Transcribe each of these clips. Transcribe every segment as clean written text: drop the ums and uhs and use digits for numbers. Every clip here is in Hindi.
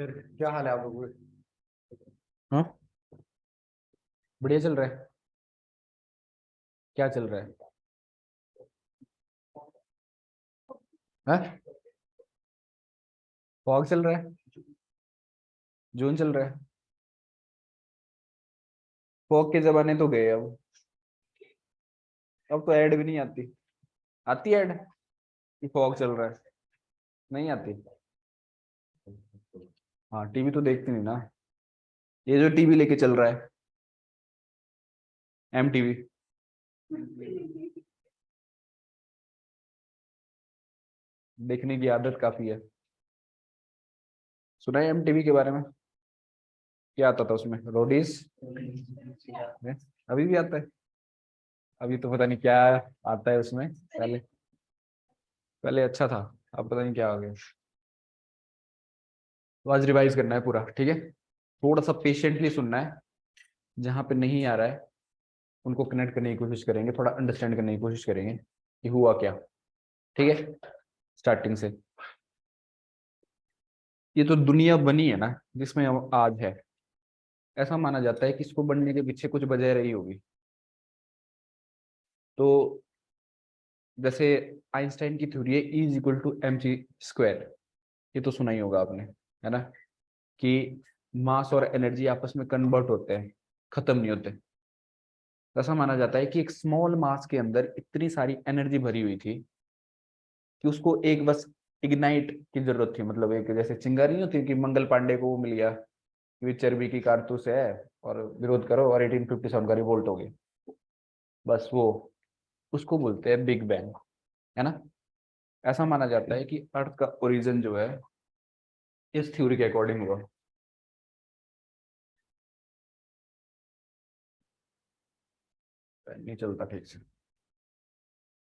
फिर क्या हाल है आप लोगों के? हाँ, बढ़िया चल रहा है। क्या चल रहा है? हाँ, फॉग चल रहा है। जून चल रहा है। फॉग के जमाने तो गए अब तो ऐड भी नहीं आती। आती ऐड कि फॉग चल रहा है? नहीं आती। हाँ, टीवी तो देखती नहीं ना। ये जो टीवी लेके चल रहा है, MTV। देखने की आदत काफी है। सुना है MTV के बारे में? क्या आता था उसमें? रोडीज। अभी भी आता है। अभी तो पता नहीं क्या आता है उसमें। पहले पहले अच्छा था। अब पता नहीं क्या हो गया। तो आज रिवाइज करना है पूरा, ठीक है। थोड़ा सा पेशेंटली सुनना है। जहां पे नहीं आ रहा है उनको कनेक्ट करने की कोशिश करेंगे, थोड़ा अंडरस्टैंड करने की कोशिश करेंगे कि हुआ क्या। ठीक है, स्टार्टिंग से। ये तो दुनिया बनी है ना जिसमें हम आज है। ऐसा माना जाता है कि इसको बनने के पीछे कुछ वजह रही होगी। तो जैसे आइंस्टाइन की थ्योरी है E = mc²। ये तो सुना ही होगा आपने, है ना? कि मास और एनर्जी आपस में कन्वर्ट होते हैं, खत्म नहीं होते। ऐसा माना जाता है कि एक स्मॉल मास के अंदर इतनी सारी एनर्जी भरी हुई थी कि उसको एक बस इग्नाइट की जरूरत थी। मतलब एक जैसे चिंगारी नहीं होती कि मंगल पांडे को वो मिल गया कि ये चर्बी की कारतूस है और विरोध करो और 1857 का रिवोल्ट हो गया। बस वो, उसको बोलते हैं बिग बैंग, है ना? ऐसा माना जाता है कि अर्थ का ओरिजिन जो है इस थ्योरी के अकॉर्डिंग हुआ। नहीं चलता ठीक से।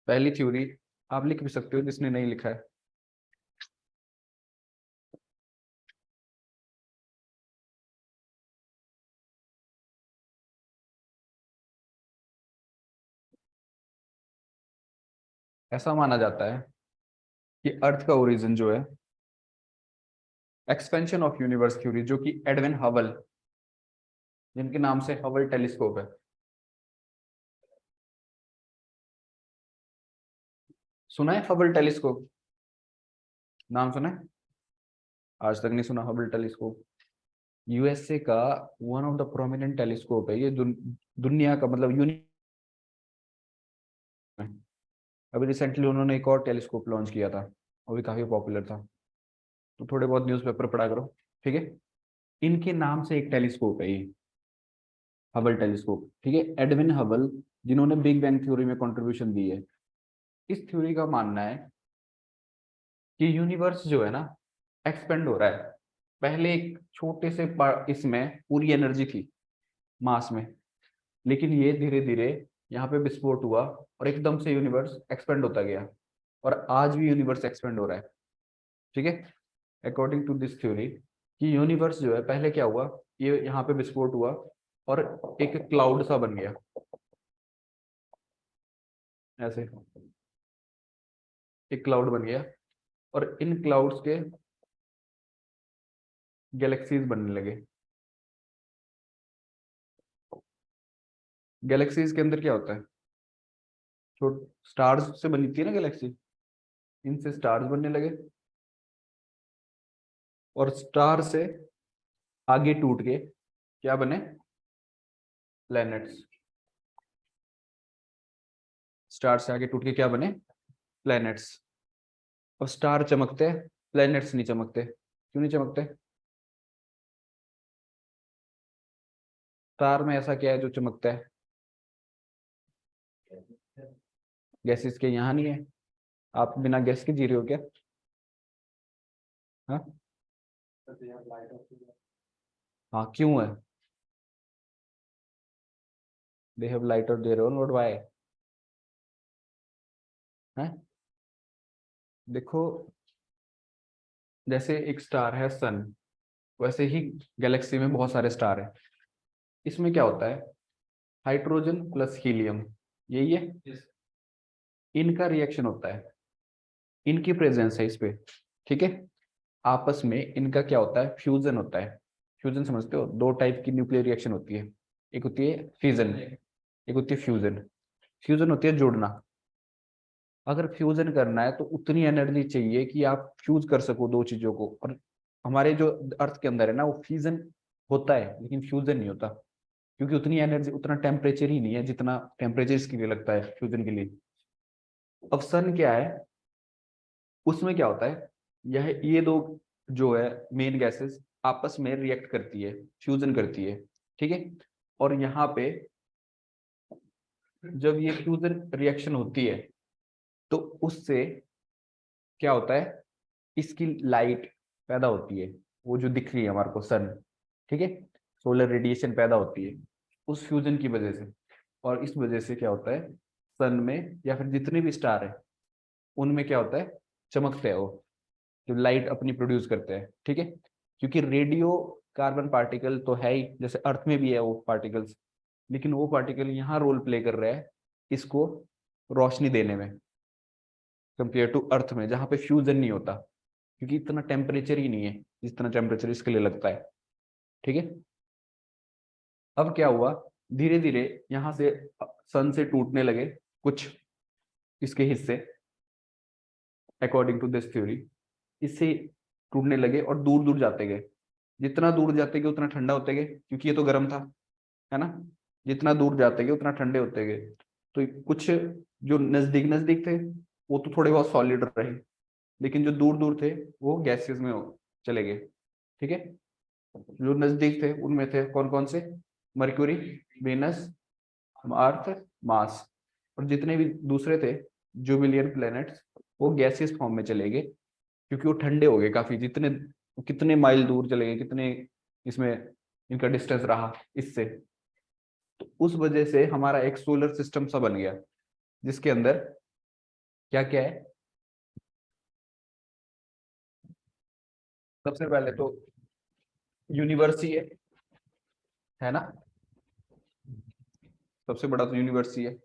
पहली थ्योरी आप लिख भी सकते हो, जिसने नहीं लिखा है। ऐसा माना जाता है कि अर्थ का ओरिजिन जो है एक्सपेंशन ऑफ यूनिवर्स थ्योरी, जो कि एडविन हबल, जिनके नाम से हबल टेलीस्कोप है। सुना है हबल टेलीस्कोप? नाम सुना है? आज तक नहीं सुना हबल टेलीस्कोप? USA का one of the prominent telescope है ये। दुनिया का मतलब यूनिक है। अभी रिसेंटली उन्होंने एक और टेलीस्कोप लॉन्च किया था, वो भी काफी पॉपुलर था। तो थोड़े बहुत न्यूज़पेपर पढ़ा करो, ठीक है। इनके नाम से एक टेलीस्कोप है ये, हबल टेलीस्कोप, ठीक है। एडविन हबल, जिन्होंने बिग बैंग थ्योरी में कंट्रीब्यूशन दी है। इस थ्योरी का मानना है कि यूनिवर्स जो है ना एक्सपेंड हो रहा है। पहले एक छोटे से इसमें पूरी एनर्जी थी, मास में। लेकिन ये धीरे धीरे यहाँ पे विस्फोट हुआ और एकदम से यूनिवर्स एक्सपेंड होता गया। और आज भी यूनिवर्स एक्सपेंड हो रहा है, ठीक है। अकॉर्डिंग टू दिस थ्योरी कि यूनिवर्स जो है, पहले क्या हुआ, ये यहाँ पे विस्फोट हुआ और एक क्लाउड सा बन गया, ऐसे एक क्लाउड बन गया। और इन क्लाउड्स के गैलेक्सीज बनने लगे। गैलेक्सीज के अंदर क्या होता है? छोट स्टार्स से बनती है ना गैलेक्सी। इनसे स्टार्स बनने लगे और स्टार से आगे टूट के क्या बने? प्लैनेट्स। स्टार से आगे टूट के क्या बने? प्लैनेट्स। और स्टार चमकते हैं, प्लैनेट्स नहीं चमकते। क्यों नहीं चमकते? स्टार में ऐसा क्या है जो चमकता है? गैसेस के यहाँ नहीं है। आप बिना गैस के जी रहे हो क्या? हाँ, हाँ, क्यों है? They have light of their own, what why? है, देखो, जैसे एक स्टार है सन, वैसे ही गैलेक्सी में बहुत सारे स्टार हैं। इसमें क्या होता है? हाइड्रोजन प्लस हीलियम, यही है। इनका रिएक्शन होता है, इनकी प्रेजेंस है इस पे, ठीक है। आपस में इनका क्या होता है, फ्यूजन होता है। फ्यूजन समझते हो, दो टाइप की न्यूक्लियर रिएक्शन होती है, एक होती है फिजन, एक होती है फ्यूजन। फ्यूजन होती है जोड़ना। अगर फ्यूजन करना है तो उतनी एनर्जी चाहिए कि आप फ्यूज कर सको दो चीजों को। और हमारे जो अर्थ के अंदर है ना, वो फ्यूजन होता है लेकिन फ्यूजन नहीं होता, क्योंकि उतनी एनर्जी, उतना टेम्परेचर ही नहीं है जितना टेम्परेचर इसके लिए लगता है फ्यूजन के लिए। अब सन क्या है, उसमें क्या होता है, यह ये दो जो है मेन गैसेस आपस में रिएक्ट करती है, फ्यूजन करती है, ठीक है। और यहाँ पे जब ये फ्यूजन रिएक्शन होती है तो उससे क्या होता है, इसकी लाइट पैदा होती है, वो जो दिख रही है हमारे को सन, ठीक है। सोलर रेडिएशन पैदा होती है उस फ्यूजन की वजह से। और इस वजह से क्या होता है, सन में या फिर जितने भी स्टार है उनमें क्या होता है, चमकते हैं वो, जो लाइट अपनी प्रोड्यूस करते हैं, ठीक है। क्योंकि रेडियो कार्बन पार्टिकल तो है ही, जैसे अर्थ में भी है वो पार्टिकल्स, लेकिन वो पार्टिकल यहाँ रोल प्ले कर रहा है इसको रोशनी देने में, कंपेयर टू अर्थ में जहाँ पे फ्यूजन नहीं होता, क्योंकि इतना टेम्परेचर ही नहीं है जितना टेम्परेचर इसके लिए लगता है, ठीक है। अब क्या हुआ, धीरे धीरे यहाँ से सन से टूटने लगे कुछ इसके हिस्से, अकॉर्डिंग टू दिस थ्योरी, इससे टूटने लगे और दूर दूर जाते गए। जितना दूर जाते गए उतना ठंडा होते गए, क्योंकि ये तो गर्म था, है ना। जितना दूर जाते गए उतना ठंडे होते गए। तो कुछ जो नजदीक नजदीक थे वो तो थोड़े बहुत सॉलिड रहे, लेकिन जो दूर दूर थे वो गैसेस में चले गए, ठीक है। जो नजदीक थे उनमें थे कौन कौन से, मर्क्यूरी, वेनस, अर्थ, मार्स। और जितने भी दूसरे थे जुबिलियन प्लैनेट्स, वो गैसियस फॉर्म में चले गए, क्योंकि वो ठंडे हो गए काफी। जितने कितने माइल दूर चले गए, कितने इसमें इनका डिस्टेंस रहा इससे। तो उस वजह से हमारा एक सोलर सिस्टम सा बन गया, जिसके अंदर क्या क्या है। सबसे पहले तो यूनिवर्स ही है ना। सबसे बड़ा तो यूनिवर्स ही है।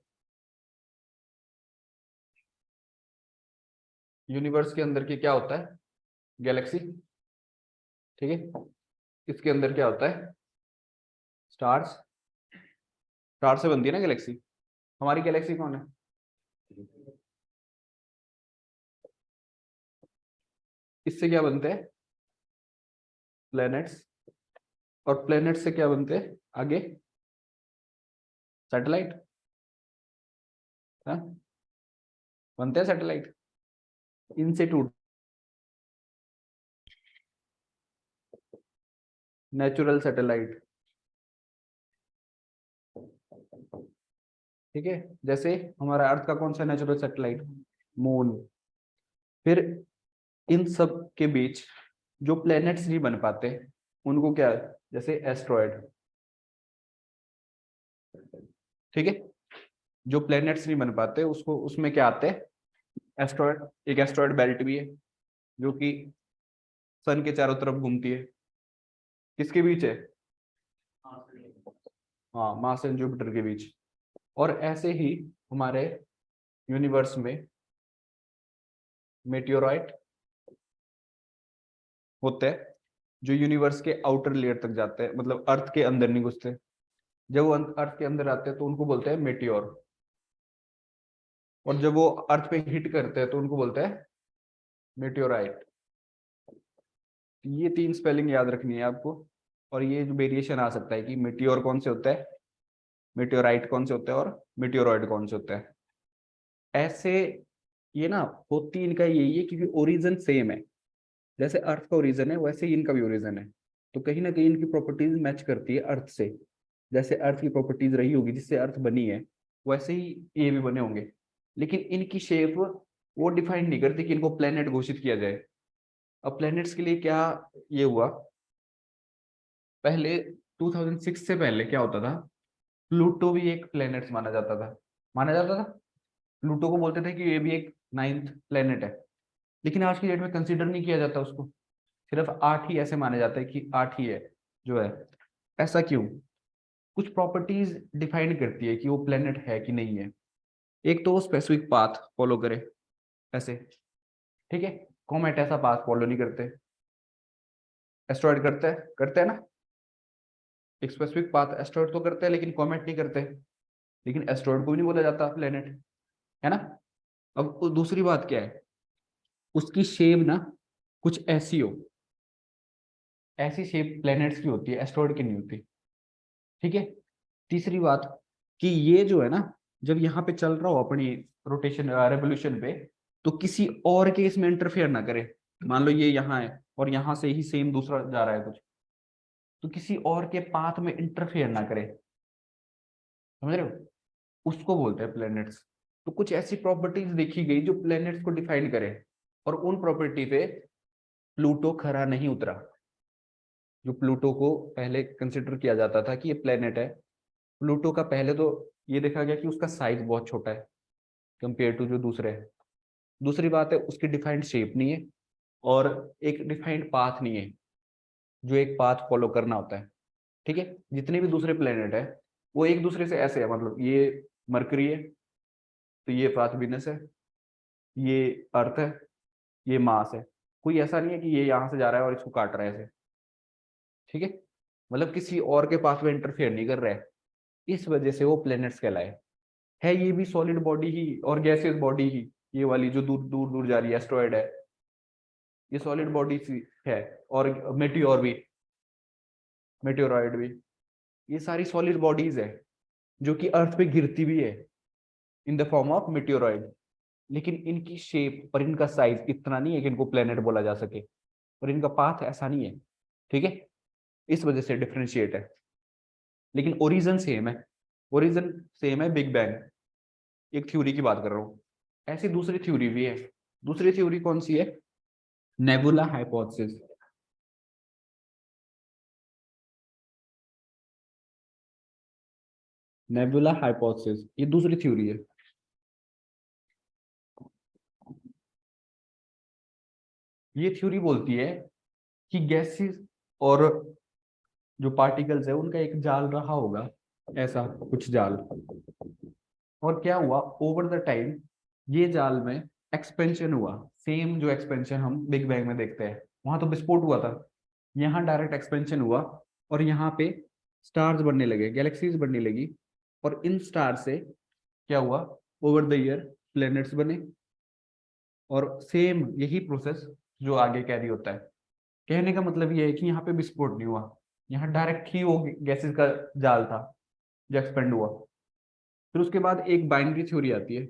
यूनिवर्स के अंदर की क्या होता है, गैलेक्सी, ठीक है। इसके अंदर क्या होता है, स्टार्स। स्टार से बनती है ना गैलेक्सी। हमारी गैलेक्सी कौन है, इससे क्या बनते हैं, प्लैनेट्स। और प्लैनेट से क्या बनते हैं आगे, सैटेलाइट, हाँ बनते हैं सैटेलाइट। इनसे टूट, नेचुरल सैटेलाइट, ठीक है। जैसे हमारा अर्थ का कौन सा नेचुरल सैटेलाइट, मून। फिर इन सब के बीच जो प्लैनेट्स नहीं बन पाते उनको क्या, जैसे एस्ट्रॉयड, ठीक है। जो प्लैनेट्स नहीं बन पाते उसको, उसमें क्या आते हैं, एस्ट्रॉयड। एक एस्ट्रॉयड बेल्ट भी है जो कि सन के चारों तरफ घूमती है, किसके बीच है, हाँ मार्स एंड जुपिटर के बीच। और ऐसे ही हमारे यूनिवर्स में मेटियोराइट होते हैं, जो यूनिवर्स के आउटर लेयर तक जाते हैं, मतलब अर्थ के अंदर नहीं घुसते। जब वो अर्थ के अंदर आते हैं तो उनको बोलते हैं मेटियोर। और जब वो अर्थ पे हिट करते हैं तो उनको बोलते हैं मेटियोराइट। ये तीन स्पेलिंग याद रखनी है आपको। और ये जो वेरिएशन आ सकता है कि मेटियोर कौन से होता है, मेटियोराइट कौन से होते हैं, और मेटियोरॉइड कौन से होते हैं, ऐसे। ये ना होती इनका यही है, क्योंकि ओरिजिन सेम है। जैसे अर्थ का ओरिजिन है वैसे ही इनका भी ओरिजिन है। तो कहीं ना कहीं इनकी प्रॉपर्टीज मैच करती है अर्थ से। जैसे अर्थ की प्रॉपर्टीज रही होगी जिससे अर्थ बनी है, वैसे ही ये भी बने होंगे। लेकिन इनकी शेप वो डिफाइन नहीं करती कि इनको प्लेनेट घोषित किया जाए। अब प्लैनेट्स के लिए क्या ये हुआ, पहले 2006 से पहले क्या होता था, प्लूटो भी एक प्लैनेट माना जाता था। माना जाता था, प्लूटो को बोलते थे कि ये भी एक नाइन्थ प्लैनेट है। लेकिन आज की डेट में कंसीडर नहीं किया जाता उसको, सिर्फ 8 ही ऐसे माने जाते हैं कि 8 ही है जो है। ऐसा क्यों, कुछ प्रॉपर्टीज डिफाइन करती है कि वो प्लेनेट है कि नहीं है। एक तो वो स्पेसिफिक पाथ फॉलो करे, ऐसे, ठीक है। कॉमेट ऐसा पाथ फॉलो नहीं करते। एस्ट्रॉयड करते हैं ना, एक स्पेसिफिक पाथ एस्ट्रॉयड तो करते हैं लेकिन कॉमेट नहीं करते, लेकिन एस्ट्रॉयड को भी नहीं बोला जाता प्लेनेट, है ना। अब दूसरी बात क्या है, उसकी शेप ना कुछ ऐसी हो, ऐसी शेप प्लेनेट्स की होती है, एस्ट्रॉयड की नहीं होती, ठीक है। तीसरी बात कि ये जो है ना, जब यहाँ पे चल रहा हो अपनी रोटेशन रेवोल्यूशन पे, तो किसी और के इसमें इंटरफेयर ना करे। मान लो ये यहाँ है और यहाँ से ही सेम दूसरा जा रहा है कुछ, तो किसी और के पाथ में इंटरफेयर ना करे, समझ रहे हो, उसको बोलते हैं प्लैनेट्स। तो कुछ ऐसी प्रॉपर्टीज देखी गई जो प्लैनेट्स को डिफाइन करे, और उन प्रॉपर्टी पे प्लूटो खरा नहीं उतरा। जो प्लूटो को पहले कंसिडर किया जाता था कि ये प्लेनेट है, प्लूटो का पहले तो ये देखा गया कि उसका साइज बहुत छोटा है कंपेयर टू जो दूसरे है। दूसरी बात है उसकी डिफाइंड शेप नहीं है, और एक डिफाइंड पाथ नहीं है, जो एक पाथ फॉलो करना होता है, ठीक है। जितने भी दूसरे प्लेनेट है वो एक दूसरे से ऐसे है, मतलब ये मरकरी है तो ये पाथ विनस है, ये अर्थ है, ये मास है। कोई ऐसा नहीं है कि ये यहाँ से जा रहा है और इसको काट रहा है ऐसे, ठीक है। मतलब किसी और के पाथ में इंटरफेयर नहीं कर रहा है, इस वजह से वो प्लैनेट्स कहलाए। है ये भी सॉलिड बॉडी ही और गैसियस बॉडी ही, ये वाली जो दूर दूर दूर जा रही है एस्ट्रॉयड है, ये सॉलिड बॉडी सी है। और मेटियोर भी, मेटियोरॉइड भी, ये सारी सॉलिड बॉडीज है जो कि अर्थ पे गिरती भी है in the form of meteoroid. लेकिन इनकी शेप और इनका साइज इतना नहीं है कि इनको प्लेनेट बोला जा सके, और इनका पाथ ऐसा नहीं है, ठीक है। इस वजह से डिफरेंशिएट है, लेकिन ओरिजिन सेम है। ओरिजिन सेम है, बिग बैंग। एक थ्योरी की बात कर रहा हूँ, ऐसी दूसरी थ्योरी भी है। दूसरी थ्योरी कौन सी है? Nebula hypothesis. नेबुला हाइपोथेसिस ये दूसरी थ्योरी है। ये थ्योरी बोलती है कि गैसेस और जो पार्टिकल्स है उनका एक जाल रहा होगा, ऐसा कुछ जाल। और क्या हुआ ओवर द टाइम, ये जाल में एक्सपेंशन हुआ, सेम जो एक्सपेंशन हम बिग बैंग में देखते हैं। वहां तो विस्फोट हुआ था, यहाँ डायरेक्ट एक्सपेंशन हुआ, और यहाँ पे स्टार्स बनने लगे, गैलेक्सीज बनने लगी, और इन स्टार से क्या हुआ, ओवर द ईयर प्लैनेट्स बने। और सेम यही प्रोसेस जो आगे कैरी होता है। कहने का मतलब ये है कि यहाँ पे विस्फोट नहीं हुआ, यहाँ डायरेक्ट ही वो गैसेस का जाल था जो एक्सपेंड हुआ। फिर उसके बाद एक बाइनरी थ्योरी आती है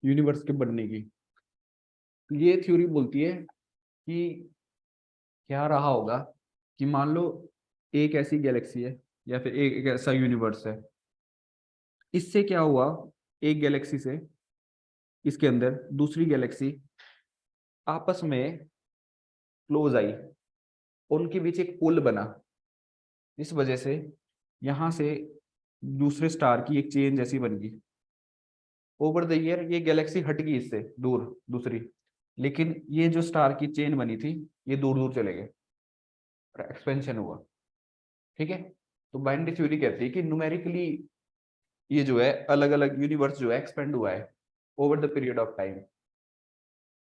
यूनिवर्स के बनने की। ये थ्योरी बोलती है कि क्या रहा होगा कि मान लो एक ऐसी गैलेक्सी है या फिर एक ऐसा यूनिवर्स है, इससे क्या हुआ, एक गैलेक्सी से इसके अंदर दूसरी गैलेक्सी आपस में क्लोज आई, उनके बीच एक पुल बना। इस वजह से यहाँ से दूसरे स्टार की एक चेन जैसी बन गई। ओवर द ईयर ये गैलेक्सी हट गई इससे दूर दूसरी, लेकिन ये जो स्टार की चेन बनी थी ये दूर दूर चले गए, एक्सपेंशन हुआ, ठीक है। तो बाइनरी थ्योरी कहती है कि न्यूमेरिकली ये जो है अलग अलग यूनिवर्स जो है एक्सपेंड हुआ है over the period of time.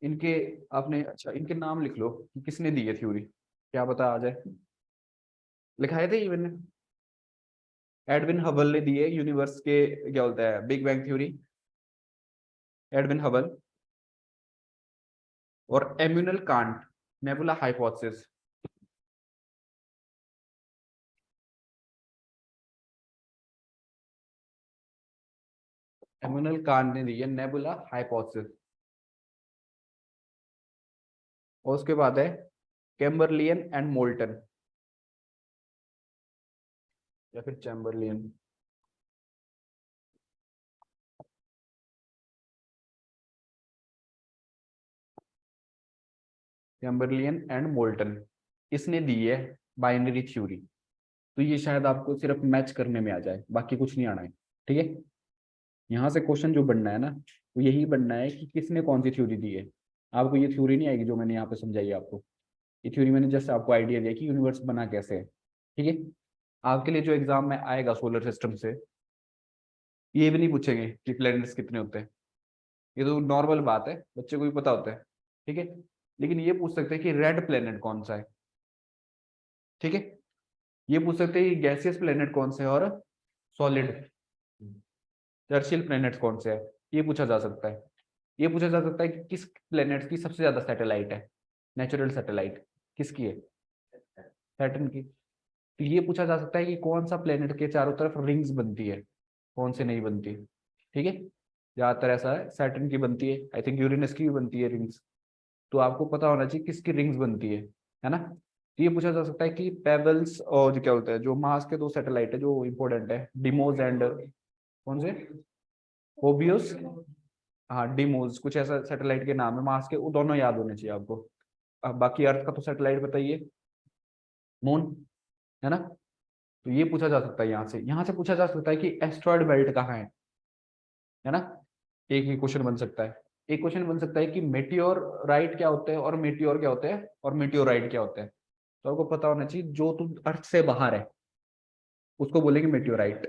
इनके आपने अच्छा इनके नाम लिख लो कि किसने दी है थ्योरी, क्या पता आ जाए। लिखाए थे इवन एडविन हबल ने दी है यूनिवर्स के, क्या बोलता है, big bang theory, Edwin Hubble. और एम्यूनल कांट, नेबुला हाइपोथेसिस। एम्यूनल कांट ने दी है नेबुला हाइपोथेसिस। और उसके बाद है कैम्बरलियन एंड मोल्टन, या फिर चैम्बरलियन। कैम्बरलियन एंड मोल्टन, इसने दी है बाइनरी थ्योरी। तो ये शायद आपको सिर्फ मैच करने में आ जाए, बाकी कुछ नहीं आना है, ठीक है। यहाँ से क्वेश्चन जो बनना है ना, वो यही बनना है कि किसने कौन सी थ्योरी दी है। आपको ये थ्योरी नहीं आएगी जो मैंने यहाँ पे समझाई है आपको। ये थ्योरी मैंने जस्ट आपको आइडिया दिया कि यूनिवर्स बना कैसे है, ठीक है। आपके लिए जो एग्जाम में आएगा सोलर सिस्टम से, ये भी नहीं पूछेंगे कि प्लैनेट्स कितने होते हैं, ये तो नॉर्मल बात है, बच्चे को भी पता होता है, ठीक है। लेकिन ये पूछ सकते हैं कि रेड प्लेनेट कौन सा है, ठीक है। ये पूछ सकते हैं कि गैसियस प्लेनेट कौन से है और सॉलिड टर्शियल प्लेनेट कौन से है, ये पूछा जा सकता है। ये पूछा जा सकता है कि किस प्लेनेट की सबसे ज्यादा सैटेलाइट है, नेचुरल सैटेलाइट किसकी है, सैटर्न की। तो ये पूछा जा सकता है कि कौन सा प्लेनेट के चारों तरफ रिंग्स बनती है, कौन से नहीं बनती, ठीक है। ज्यादातर ऐसा है सैटर्न की बनती है, आई थिंक यूरेनस की भी बनती है रिंग्स। तो आपको पता होना चाहिए किसकी रिंग्स बनती है ना। तो ये पूछा जा सकता है कि पेबल्स और जो क्या बोलते हैं, जो मार्स के दो सैटेलाइट है जो इंपॉर्टेंट है, डिमोज एंड कौन से, फोबियस, हाँ डिमोज, कुछ ऐसा सैटेलाइट के नाम है मार्स के, वो दोनों याद होने चाहिए आपको। अब बाकी अर्थ का तो सैटेलाइट बताइए, मून, है ना। तो ये पूछा जा सकता है, यहाँ से पूछा जा सकता है कि एस्ट्रॉयड बेल्ट कहाँ है ना। एक ही क्वेश्चन बन सकता है। एक क्वेश्चन बन सकता है कि मेटियोर राइट क्या होते हैं और मेटियोर क्या होते हैं और मेटियोराइट क्या होते हैं। तो आपको पता होना चाहिए जो तुम अर्थ से बाहर है उसको बोलेंगे मेटियोराइट।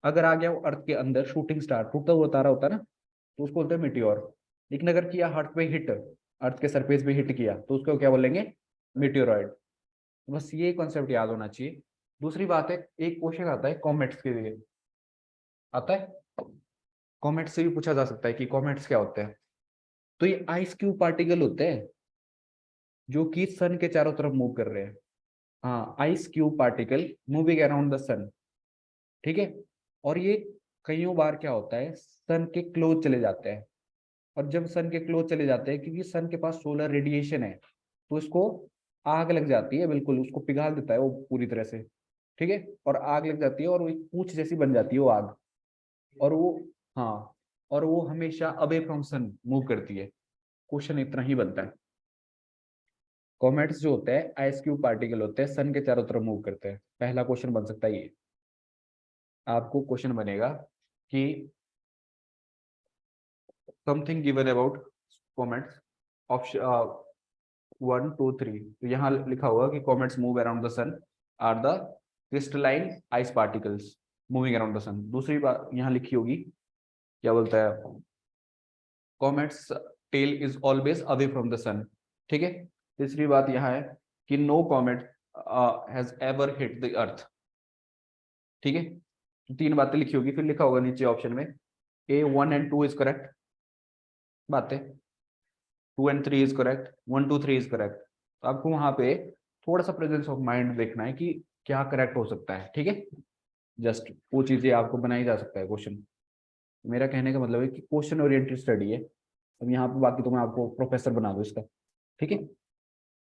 अगर आ गया वो अर्थ के अंदर, शूटिंग स्टार टूटता हुआ तारा होता है ना, तो उसको बोलते हैं मेटियोर। लेकिन अगर किया अर्थ पे हिट, अर्थ के सरफेस पे हिट किया, तो उसको क्या बोलेंगे, मेटियोरॉइड। बस ये कॉन्सेप्ट याद होना चाहिए। दूसरी बात है, एक क्वेश्चन आता है कॉमेट्स के लिए, आता है, कॉमेट्स से भी पूछा जा सकता है कि कॉमेट्स क्या होते हैं। तो ये आइस क्यूब पार्टिकल होते हैं जो कि सन के चारों तरफ मूव कर रहे हैं। हाँ, ice cube particle moving around the sun, ठीक है। और ये कईयों बार क्या होता है, सन के क्लोज चले जाते हैं। और जब सन के क्लोज चले जाते हैं, क्योंकि सन के पास सोलर रेडिएशन है, तो इसको आग लग जाती है, बिल्कुल उसको पिघाल देता है वो पूरी तरह से, ठीक है। और आग लग जाती है और वो एक पूंछ जैसी बन जाती है वो आग। और वो, हाँ, और वो हमेशा अवे फ्रॉम सन मूव करती है। क्वेश्चन इतना ही बनता है। कॉमेट्स जो होते हैं आइस क्यूब पार्टिकल होते हैं, सन के चारों तरफ मूव करते हैं। पहला क्वेश्चन बन सकता है ये। आपको क्वेश्चन बनेगा कि something given about comets, option 1 2 3। तो यहाँ लिखा हुआ कि comets move around the sun are the crystalline ice particles moving around the sun. दूसरी बात यहाँ लिखी होगी, क्या बोलता है, comets tail is always away from the sun, ठीक है। तीसरी बात यहाँ है कि no comet has ever hit the earth, ठीक है। तो तीन बातें लिखी होगी, फिर लिखा होगा नीचे ऑप्शन में A 1 and 2 इज करेक्ट बातें, 2 and 3 is correct, 1 2 3 is correct. तो आपको वहां पे थोड़ा सा प्रेजेंस ऑफ माइंड देखना है कि क्या करेक्ट हो सकता है, ठीक है। जस्ट वो चीजें आपको बनाई जा सकता है क्वेश्चन। मेरा कहने का मतलब है कि क्वेश्चन ओरिएंटेड स्टडी है। अब यहाँ पे बाकी तो मैं आपको प्रोफेसर बना दूँ इसका, ठीक है।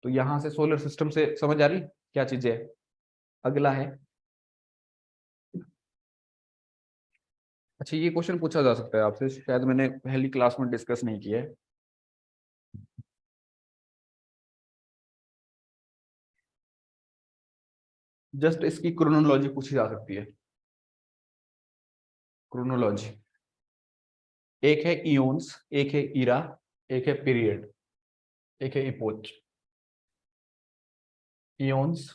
तो यहाँ से सोलर सिस्टम से समझ आ रही क्या चीजें है। अगला है, अच्छा ये क्वेश्चन पूछा जा सकता है आपसे, शायद मैंने पहली क्लास में डिस्कस नहीं किया है। जस्ट इसकी क्रोनोलॉजी पूछी जा सकती है, क्रोनोलॉजी। एक है इयोन्स, एक है इरा, एक है पीरियड, एक है इपोच। इयोन्स,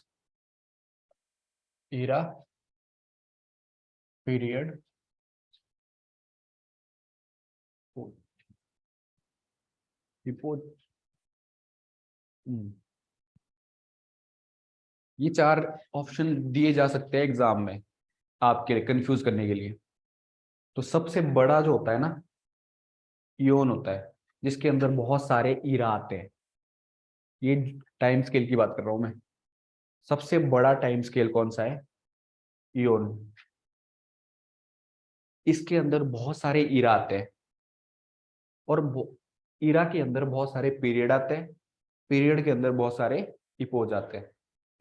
इरा, पीरियड, इपोच। ये चार ऑप्शन दिए जा सकते हैं एग्जाम में आपके लिए कंफ्यूज करने के लिए। तो सबसे बड़ा जो होता है ना, इयोन होता है, जिसके अंदर बहुत सारे ईरा आते हैं। ये टाइम स्केल की बात कर रहा हूं मैं। सबसे बड़ा टाइम स्केल कौन सा है, इयोन। इसके अंदर बहुत सारे ईरा आते हैं और ईरा के अंदर बहुत सारे पीरियड आते हैं, पीरियड के अंदर बहुत सारे इपोज आते हैं।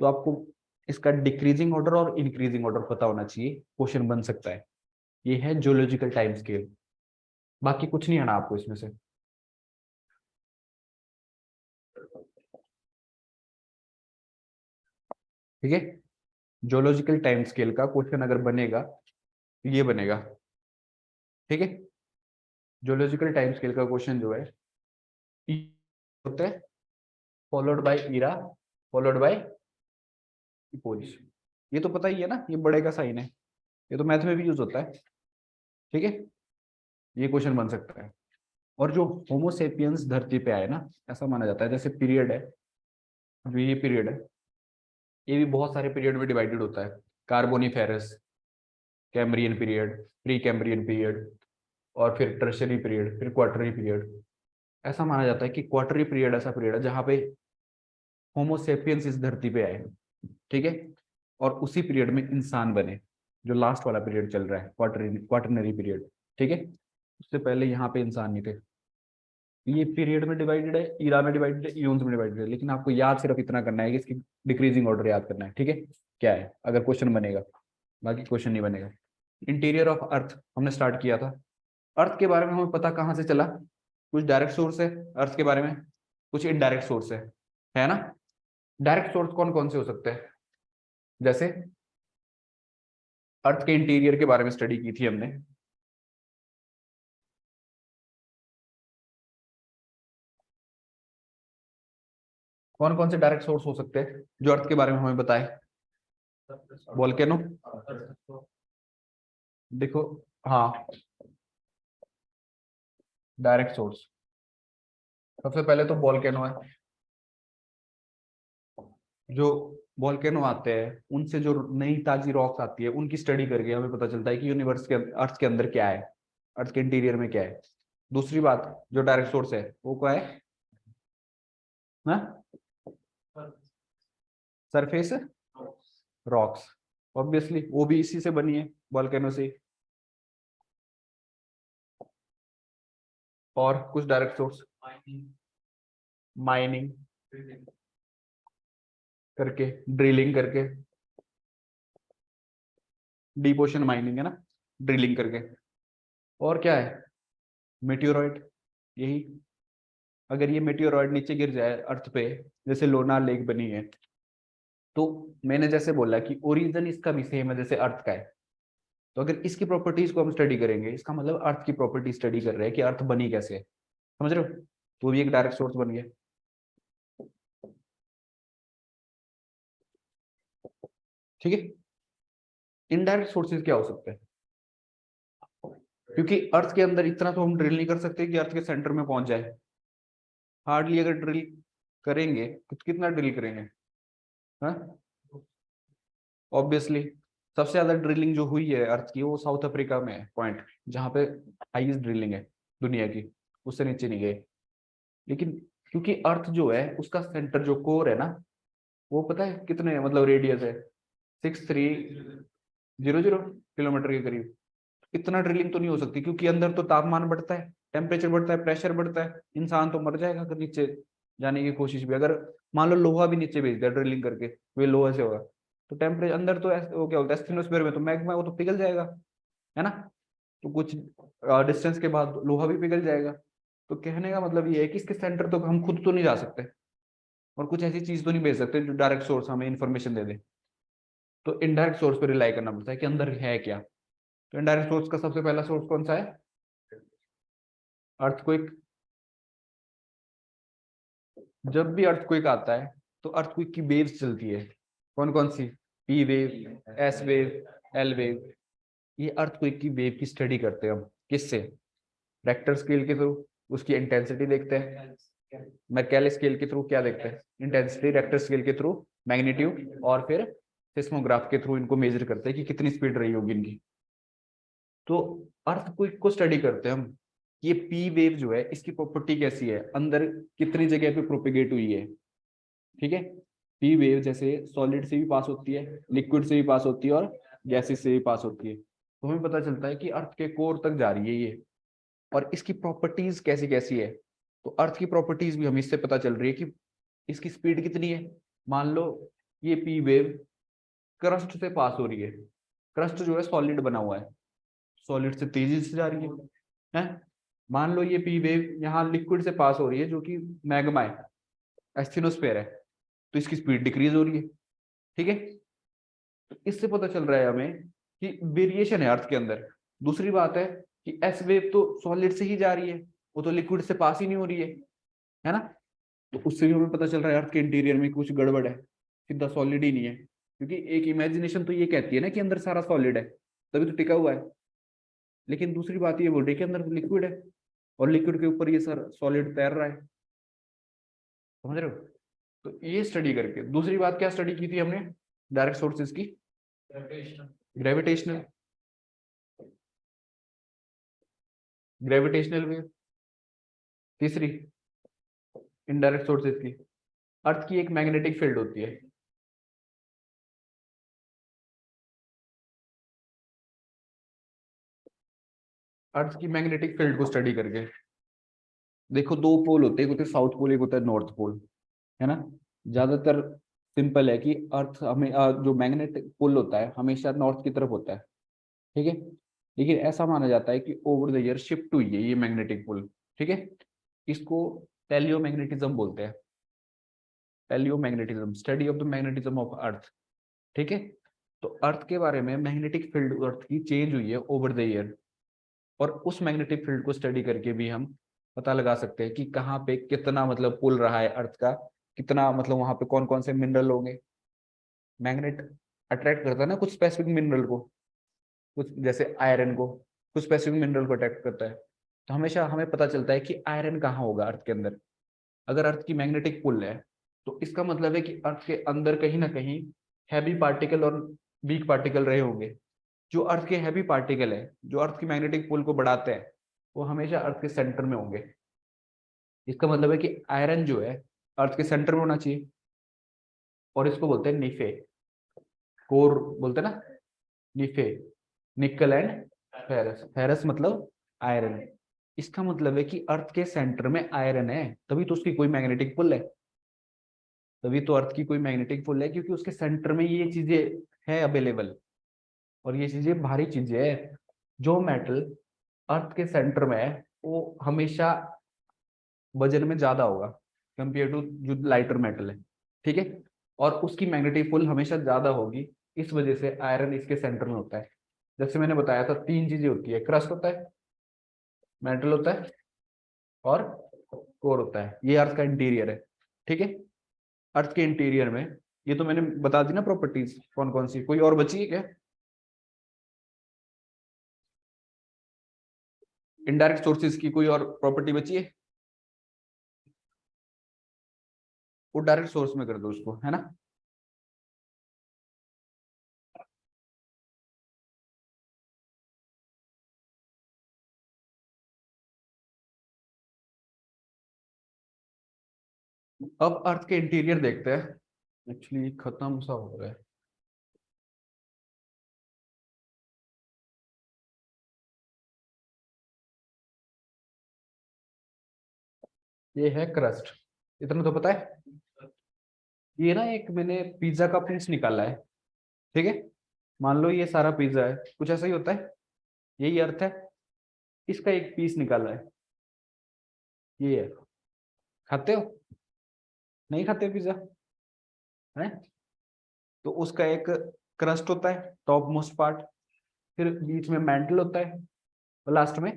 तो आपको इसका डिक्रीजिंग ऑर्डर और इंक्रीजिंग ऑर्डर पता होना चाहिए, क्वेश्चन बन सकता है। ये है जियोलॉजिकल टाइम स्केल, बाकी कुछ नहीं आना आपको इसमें से, ठीक है। जियोलॉजिकल टाइम स्केल का क्वेश्चन अगर बनेगा तो ये बनेगा, ठीक है। जियोलॉजिकल टाइम स्केल का क्वेश्चन जो है, E होता है followed by era, followed by epochs. ये तो पता ही है ना, ये बड़े का साइन है, ये तो मैथ में भी यूज होता है, ठीक है। ये क्वेश्चन बन सकता है। और जो होमोसेपियंस धरती पे आए ना, ऐसा माना जाता है, जैसे पीरियड है, जो ये पीरियड है, ये भी बहुत सारे पीरियड में डिवाइडेड होता है। Carboniferous, Cambrian period, pre Cambrian period, और फिर टर्शरी पीरियड, फिर क्वार्टरी पीरियड। ऐसा माना जाता है कि क्वार्टरी पीरियड ऐसा पीरियड है जहाँ पे होमोसेपियंस इस धरती पे आए, ठीक है, और उसी पीरियड में इंसान बने, जो लास्ट वाला पीरियड चल रहा है, क्वाटरनरी पीरियड, ठीक है। उससे पहले यहाँ पे इंसान नहीं थे। ये पीरियड में डिवाइडेड है, ईरा में डिवाइडेड है, इयोन्स में डिवाइडेड है, लेकिन आपको याद सिर्फ इतना करना है कि इसकी डिक्रीजिंग ऑर्डर याद करना है, ठीक है, क्या है, अगर क्वेश्चन बनेगा, बाकी क्वेश्चन नहीं बनेगा। इंटीरियर ऑफ अर्थ हमने स्टार्ट किया था। अर्थ के बारे में हमें पता कहाँ से चला? कुछ डायरेक्ट सोर्स है अर्थ के बारे में, कुछ इनडायरेक्ट सोर्स है ना। डायरेक्ट सोर्स कौन कौन से हो सकते हैं? जैसे अर्थ के इंटीरियर के बारे में स्टडी की थी हमने, कौन कौन से डायरेक्ट सोर्स हो सकते हैं जो अर्थ के बारे में हमें बताए? वोल्केनो, देखो, हाँ, डायरेक्ट सोर्स, सबसे पहले तो वोल्केनो है। जो वोल्केनो आते हैं उनसे जो नई ताजी रॉक्स आती है, उनकी स्टडी करके हमें पता चलता है कि यूनिवर्स के अर्थ के अंदर क्या है, अर्थ के इंटीरियर में क्या है। दूसरी बात, जो डायरेक्ट सोर्स है वो क्या है ना, सरफेस रॉक्स, ऑब्वियसली वो भी इसी से बनी है, वोल्केनो से। और कुछ डायरेक्ट सोर्स, माइनिंग करके, ड्रिलिंग करके, डीप ओशन माइनिंग है ना, ड्रिलिंग करके। और क्या है? मेटियोरॉइड, यही। अगर ये मेटियोरॉइड नीचे गिर जाए अर्थ पे, जैसे लोनार लेक बनी है, तो मैंने जैसे बोला कि ओरिजिन इसका भी सेम है जैसे अर्थ का है, तो अगर इसकी प्रॉपर्टीज को हम स्टडी करेंगे, इसका मतलब अर्थ की प्रॉपर्टी स्टडी कर रहे हैं कि अर्थ बनी कैसे है, समझ रहे हो? तो भी एक डायरेक्ट सोर्स बन गया, ठीक है। इनडायरेक्ट सोर्सेज क्या हो सकते हैं? क्योंकि अर्थ के अंदर इतना तो हम ड्रिल नहीं कर सकते कि अर्थ के सेंटर में पहुंच जाए, हार्डली। अगर ड्रिल करेंगे तो कितना ड्रिल करेंगे, हाँ, ऑब्वियसली। सबसे ज्यादा ड्रिलिंग जो हुई है अर्थ की वो साउथ अफ्रीका में है, पॉइंट जहाँ पे हाईएस्ट ड्रिलिंग है दुनिया की, उससे नीचे नहीं गए। लेकिन क्योंकि अर्थ जो है उसका सेंटर जो कोर है ना, वो पता है कितने मतलब रेडियस है, 6300 किलोमीटर के करीब। इतना ड्रिलिंग तो नहीं हो सकती, क्योंकि अंदर तो तापमान बढ़ता है, टेम्परेचर बढ़ता है, प्रेशर बढ़ता है, इंसान तो मर जाएगा अगर नीचे जाने की कोशिश भी। अगर मान लो लोहा भी नीचे भेज दिया ड्रिलिंग करके, वे लोहे से होगा, तो टेम्परेचर अंदर तो वो क्या बोलता है, एस्थिनोस्फीयर में तो मैग्मा, वो तो पिघल जाएगा, है ना। तो कुछ डिस्टेंस के बाद लोहा भी पिघल जाएगा। तो कहने का मतलब ये है कि इसके सेंटर तो हम खुद तो नहीं जा सकते, और कुछ ऐसी चीज तो नहीं भेज सकते जो डायरेक्ट सोर्स हमें इन्फॉर्मेशन दे दे। तो इनडायरेक्ट सोर्स पे रिलाई करना पड़ता है कि अंदर है क्या। तो इनडायरेक्ट सोर्स का सबसे पहला सोर्स कौन सा है? अर्थक्वेक। जब भी अर्थक्वेक आता है तो अर्थक्वेक की वेव्स चलती है, कौन कौन सी? P wave, S wave, L wave. ये अर्थक्वेक की वेव की स्टडी करते हैं हम, किससे? रेक्टर स्केल के थ्रू, उसकी इंटेंसिटी देखते हैं। मैकेले स्केल के थ्रू क्या देखते हैं? इंटेंसिटी। रेक्टर स्केल के थ्रू मैग्नीट्यूड, और फिर सिस्मोग्राफ के थ्रू इनको मेजर करते हैं कि कितनी स्पीड रही होगी इनकी। तो अर्थक्वेक को स्टडी करते हैं हम, ये पी वेव जो है इसकी प्रॉपर्टी कैसी है, अंदर कितनी जगह पे प्रोपेगेट हुई है, ठीक है। पी वेव जैसे सॉलिड से भी पास होती है, लिक्विड से भी पास होती है, और गैसेस से भी पास होती है। तो हमें पता चलता है कि अर्थ के कोर तक जा रही है ये। और इसकी प्रॉपर्टीज कैसी कैसी है? तो अर्थ की प्रॉपर्टीज भी हमें इससे पता चल रही है कि इसकी स्पीड कितनी है। मान लो ये पी वेव क्रस्ट से पास हो रही है, क्रस्ट जो है सॉलिड बना हुआ है, सॉलिड से तेजी से जा रही है। मान लो ये पी वेव यहाँ लिक्विड से पास हो रही है जो कि मैग्मा है, एस्थिनोस्फेयर है, तो इसकी स्पीड डिक्रीज हो रही है, ठीक है। तो इससे पता चल रहा है हमें कि वेरिएशन है अर्थ के अंदर। दूसरी बात है कि एस वेव तो सॉलिड से ही जा रही है, वो तो लिक्विड से पास ही नहीं हो रही है ना। तो उससे भी हमें पता चल रहा है अर्थ के इंटीरियर में कुछ गड़बड़ है, सीधा सॉलिड ही नहीं है। क्योंकि एक इमेजिनेशन तो ये कहती है ना कि अंदर सारा सॉलिड है, तभी तो टिका हुआ है। लेकिन दूसरी बात ये बोल रही है कि अंदर लिक्विड है, और लिक्विड के ऊपर ये सर सॉलिड तैर रहा है, समझ रहे हो। तो ये स्टडी करके, दूसरी बात क्या स्टडी की थी हमने डायरेक्ट सोर्सेज की, ग्रेविटेशनल ग्रेविटेशनल वेव। तीसरी इनडायरेक्ट सोर्सेज की, अर्थ की एक मैग्नेटिक फील्ड होती है, अर्थ की मैग्नेटिक फील्ड को स्टडी करके। देखो दो पोल होते हैं, एक होते हैं साउथ पोल, एक होता है नॉर्थ पोल, है ना। ज्यादातर सिंपल है कि अर्थ हमें जो मैग्नेटिक पोल होता है हमेशा नॉर्थ की तरफ होता है, ठीक है। लेकिन ऐसा माना जाता है कि ओवर द ईयर शिफ्ट हुई है ये मैग्नेटिक पोल, ठीक है। इसको टेलियोमैग्नेटिज्म बोलते हैं, paleomagnetism, study of the magnetism of earth, ठीक है। तो अर्थ के बारे में मैग्नेटिक फील्ड अर्थ की चेंज हुई है ओवर द ईयर, और उस मैग्नेटिक फील्ड को स्टडी करके भी हम पता लगा सकते हैं कि कहाँ पे कितना मतलब पुल रहा है अर्थ का, कितना मतलब वहां पे कौन कौन से मिनरल होंगे। मैग्नेट अट्रैक्ट करता है ना कुछ स्पेसिफिक मिनरल को, कुछ जैसे आयरन को, कुछ स्पेसिफिक मिनरल को अट्रैक्ट करता है। तो हमेशा हमें पता चलता है कि आयरन कहाँ होगा अर्थ के अंदर। अगर अर्थ की मैग्नेटिक पुल है तो इसका मतलब है कि अर्थ के अंदर कहीं ना कहीं हैवी पार्टिकल और वीक पार्टिकल रहे होंगे। जो अर्थ के हैवी पार्टिकल है, जो अर्थ की मैग्नेटिक पुल को बढ़ाते हैं, वो हमेशा अर्थ के सेंटर में होंगे। इसका मतलब है कि आयरन जो है अर्थ के सेंटर में होना चाहिए, और इसको बोलते हैं निफे, कोर बोलते हैं ना, निफे, निकल एंड फेरस। फेरस मतलब आयरन। इसका मतलब है कि अर्थ के सेंटर में आयरन है, तभी तो उसकी कोई मैग्नेटिक पुल है, तभी तो अर्थ की कोई मैग्नेटिक पुल है, क्योंकि उसके सेंटर में ये चीजें है अवेलेबल, और ये चीजें भारी चीजें है। जो मेटल अर्थ के सेंटर में है वो हमेशा वजन में ज्यादा होगा कंपेयर टू जो लाइटर मेटल है, ठीक है। और उसकी मैग्नेटिक पुल हमेशा ज्यादा होगी, इस वजह से आयरन इसके सेंटर में होता है। जैसे मैंने बताया था तीन चीजें होती है, क्रस्ट होता है, मेटल होता है, और कोर होता है। ये अर्थ का इंटीरियर है, ठीक है। अर्थ के इंटीरियर में, ये तो मैंने बता दी ना प्रॉपर्टीज कौन कौन सी, कोई और बची है क्या। इनडायरेक्ट सोर्सेज की कोई और प्रॉपर्टी बची है। वो डायरेक्ट सोर्स में कर दो उसको, है ना। अब अर्थ के इंटीरियर देखते हैं, एक्चुअली खत्म सा हो रहा है। ये है क्रस्ट, इतना तो पता है। ये ना एक मैंने पिज्जा का पीस निकाला है, ठीक है। मान लो ये सारा पिज्जा है, कुछ ऐसा ही होता है, यही अर्थ है। इसका एक पीस निकाला है, ये है। खाते हो, नहीं खाते पिज्जा, है। तो उसका एक क्रस्ट होता है, टॉप मोस्ट पार्ट, फिर बीच में मेंटल होता है, और लास्ट में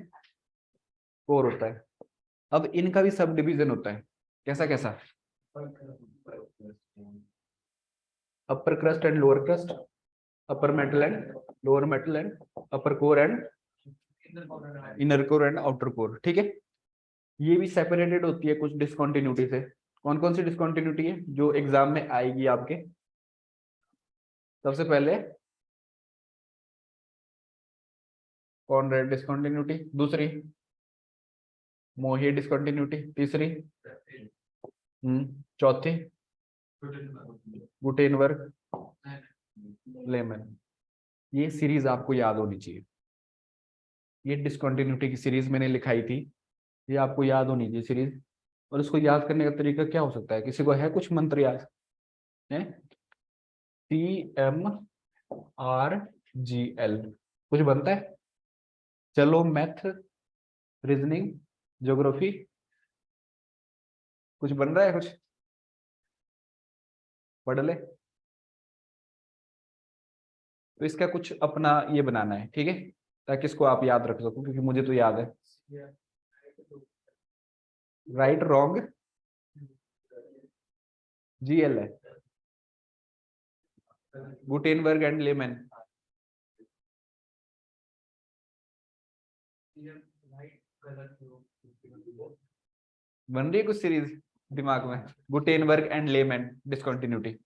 कोर होता है। अब इनका भी सब डिवीजन होता है, कैसा कैसा, upper crust and lower crust, upper mantle and lower mantle and upper core and inner core and outer core, ठीक है। ये भी सेपरेटेड होती है कुछ डिसकंटिन्यूटी से। कौन कौन सी डिसकंटिन्यूटी है जो एग्जाम में आएगी आपके। सबसे पहले कॉनरेड डिसकंटिन्यूटी, दूसरी मोही डिसकंटिन्यूटी, तीसरी चौथी गुटेनबर्ग लेमन। ये सीरीज आपको याद होनी चाहिए, ये डिसकंटिन्यूटी की सीरीज मैंने लिखाई थी, ये आपको याद होनी चाहिए सीरीज। और इसको याद करने का तरीका क्या हो सकता है, किसी को है कुछ मंत्र याद है। CMRGL कुछ बनता है, चलो मैथ, रीजनिंग, ज्योग्राफी, कुछ बन रहा है कुछ, पढ़ ले। तो इसका कुछ अपना ये बनाना है, ठीक है, ताकि इसको आप याद रख सको, क्योंकि मुझे तो याद है। राइट रॉन्ग GL है, गुटेनबर्ग एंड लेमन। बन रही है कुछ सीरीज दिमाग में? Gutenberg and layman discontinuity.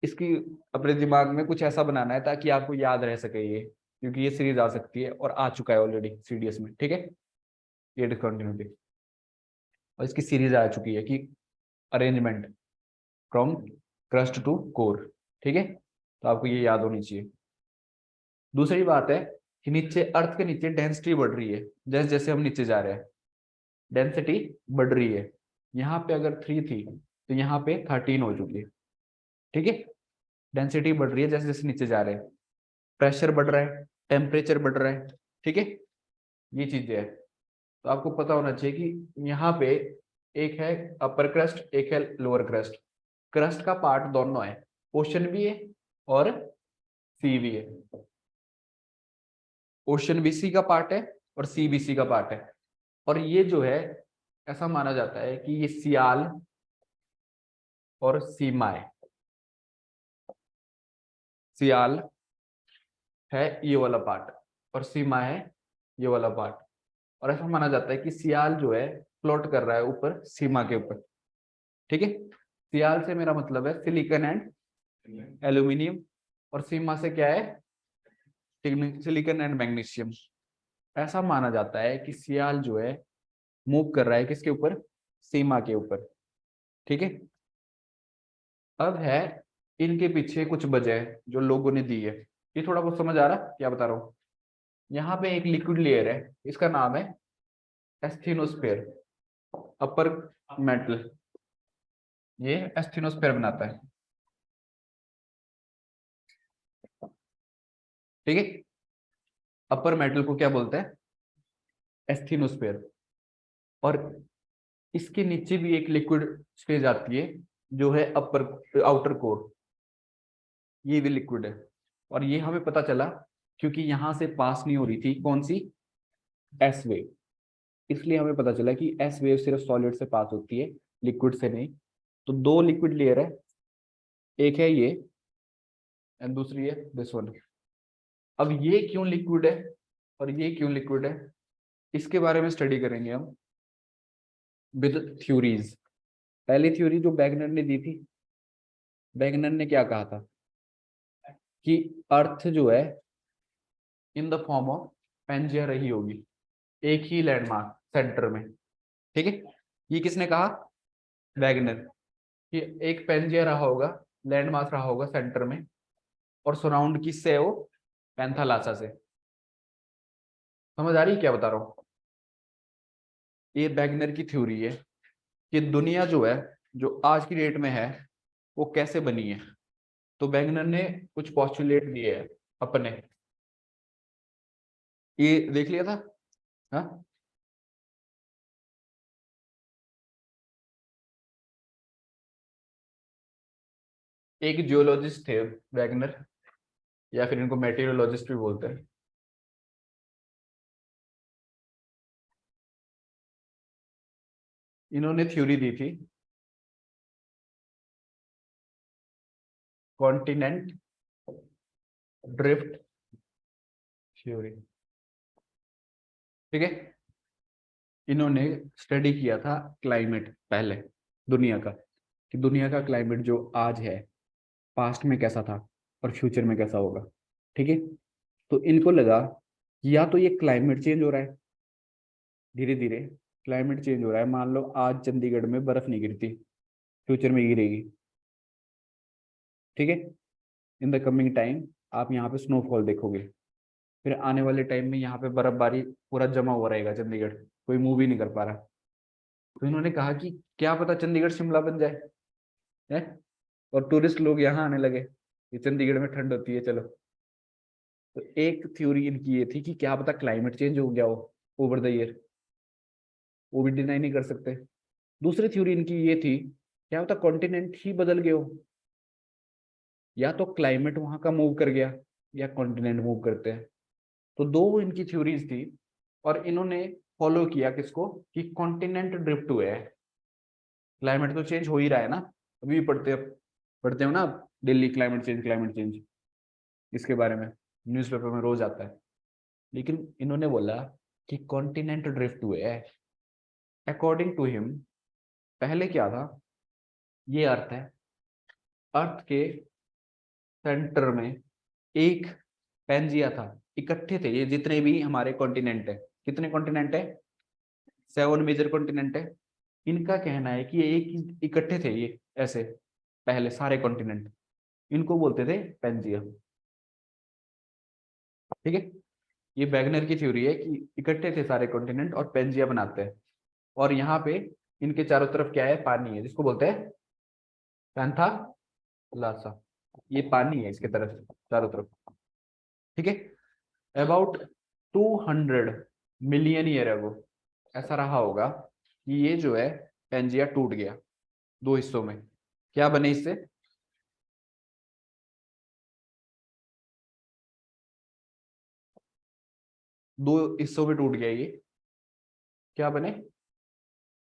इसकी अपने दिमाग में कुछ ऐसा बनाना है ताकि आपको याद रह सके ये, क्योंकि ये सीरीज आ सकती है और आ चुका है ऑलरेडी सीडीएस में, ठीक है। ये डिसकंटिन्यूटी और इसकी सीरीज आ चुकी है कि arrangement from crust to core, ठीक है। तो आपको ये याद होनी चाहिए। दूसरी बात है कि नीचे अर्थ के नीचे डेंसिटी बढ़ रही है, जैसे जैसे हम नीचे जा रहे हैं डेंसिटी बढ़ रही है। यहाँ पे अगर 3 थी तो यहाँ पे 13 हो चुकी है, ठीक है। डेंसिटी बढ़ रही है जैसे जैसे नीचे जा रहे हैं, प्रेशर बढ़ रहा है, टेम्परेचर बढ़ रहा है, ठीक है। ये चीजें है, तो आपको पता होना चाहिए कि यहाँ पे एक है अपर क्रस्ट, एक है लोअर क्रस्ट। क्रस्ट का पार्ट दोनों है, ओशन भी है और सी भी है। ओशन भी सी का पार्ट है और सी भी सी का पार्ट है। और ये जो है ऐसा माना जाता है कि ये सियाल और सीमा है। सियाल है ये वाला पार्ट और सीमा है ये वाला पार्ट। और ऐसा माना जाता है कि सियाल जो है फ्लोट कर रहा है ऊपर सीमा के ऊपर, ठीक है। सियाल से मेरा मतलब है सिलिकॉन एंड एल्यूमिनियम, और सीमा से क्या है, सिलिकॉन एंड मैग्नीशियम। ऐसा माना जाता है कि सियाल जो है मूव कर रहा है किसके ऊपर, सीमा के ऊपर, ठीक है। अब है इनके पीछे कुछ वजह जो लोगों ने दी है। ये थोड़ा बहुत समझ आ रहा है क्या बता रहा हूँ? यहाँ पे एक लिक्विड लेयर है, इसका नाम है एस्थेनोस्फेयर, अपर मेटल, ये एस्थेनोस्फेयर बनाता है, ठीक है। अपर मेटल को क्या बोलते हैं, एस्थेनोस्फेयर। और इसके नीचे भी एक लिक्विड स्टेज आती है जो है अपर आउटर कोर, ये भी लिक्विड है। और ये हमें पता चला क्योंकि यहां से पास नहीं हो रही थी कौन सी, एस वेव। इसलिए हमें पता चला कि एस वेव सिर्फ सॉलिड से पास होती है, लिक्विड से नहीं। तो दो लिक्विड लेयर है, एक है ये एंड दूसरी है दिस वन। अब ये क्यों लिक्विड है और ये क्यों लिक्विड है, इसके बारे में स्टडी करेंगे हम विद थ्योरीज। पहली थ्योरी जो बैगनर ने दी थी, बैगनर ने क्या कहा था कि अर्थ जो है in the form of Pangaea रही होगी, एक ही लैंडमार्क सेंटर में, ठीक है। ये किसने कहा, बैगनर, कि एक पेंजिया रहा होगा, लैंडमार्क रहा होगा सेंटर में, और सराउंड किससे है वो, पैंथालासा से। समझ आ रही है क्या बता रहा हूँ? ये बैगनर की थ्योरी है कि दुनिया जो है, जो आज की डेट में है, वो कैसे बनी है। तो बैगनर ने कुछ पॉस्टुलेट दिए हैं अपने, ये देख लिया था, हाँ। एक जियोलॉजिस्ट थे वैगनर, या फिर इनको मेटीरियोलॉजिस्ट भी बोलते हैं। इन्होंने थ्योरी दी थी कॉन्टिनेंट ड्रिफ्ट थ्योरी, ठीक है। इन्होंने स्टडी किया था क्लाइमेट पहले दुनिया का, कि दुनिया का क्लाइमेट जो आज है पास्ट में कैसा था और फ्यूचर में कैसा होगा, ठीक है। तो इनको लगा कि या तो ये क्लाइमेट चेंज हो रहा है, धीरे धीरे क्लाइमेट चेंज हो रहा है, मान लो आज चंडीगढ़ में बर्फ नहीं गिरती, फ्यूचर में गिरेगी, ठीक है। इन द कमिंग टाइम आप यहाँ पे स्नोफॉल देखोगे, फिर आने वाले टाइम में यहाँ पे बर्फबारी पूरा जमा हुआ रहेगा चंडीगढ़, कोई मूव ही नहीं कर पा रहा। तो इन्होंने कहा कि क्या पता चंडीगढ़ शिमला बन जाए है, और टूरिस्ट लोग यहाँ आने लगे, ये चंडीगढ़ में ठंड होती है चलो। तो एक थ्योरी इनकी ये थी कि क्या पता क्लाइमेट चेंज हो गया हो ओवर द ईयर, वो भी डिनाई नहीं कर सकते। दूसरी थ्योरी इनकी ये थी, क्या पता कॉन्टिनेंट ही बदल गए हो, या तो क्लाइमेट वहां का मूव कर गया या कॉन्टिनेंट मूव करते हैं। तो दो इनकी थ्योरीज थी, और इन्होंने फॉलो किया किसको, कि कॉन्टिनेंट ड्रिफ्ट हुए है। क्लाइमेट तो चेंज हो ही रहा है ना, अभी भी पढ़ते हो ना आप डेली, क्लाइमेट चेंज इसके बारे में न्यूज़पेपर में रोज आता है। लेकिन इन्होंने बोला कि कॉन्टिनेंट ड्रिफ्ट हुए है। अकॉर्डिंग टू हिम पहले क्या था, ये अर्थ है, अर्थ के सेंटर में एक पेंजिया था, इकट्ठे थे ये जितने भी हमारे कॉन्टिनेंट है। कितने कॉन्टिनेंट है? 7 मेजर कॉन्टिनेंट है। इनका कहना है कि ये एक इकट्ठे थे ये ऐसे, पहले सारे कॉन्टिनेंट, इनको बोलते थे पेंजिया। ठीक है, ये वैगनर की थ्योरी है कि इकट्ठे थे सारे कॉन्टिनेंट और पेंजिया बनाते हैं। और यहाँ पे इनके चारों तरफ क्या है? पानी है, जिसको बोलते हैं पैंथालासा। ये पानी है इसके तरफ चारों तरफ। ठीक है, अबाउट 200 मिलियन ईयर अगो ऐसा रहा होगा कि ये जो है पेंजिया टूट गया 2 हिस्सों में। क्या बने इससे? दो हिस्सों में टूट गया ये। क्या बने?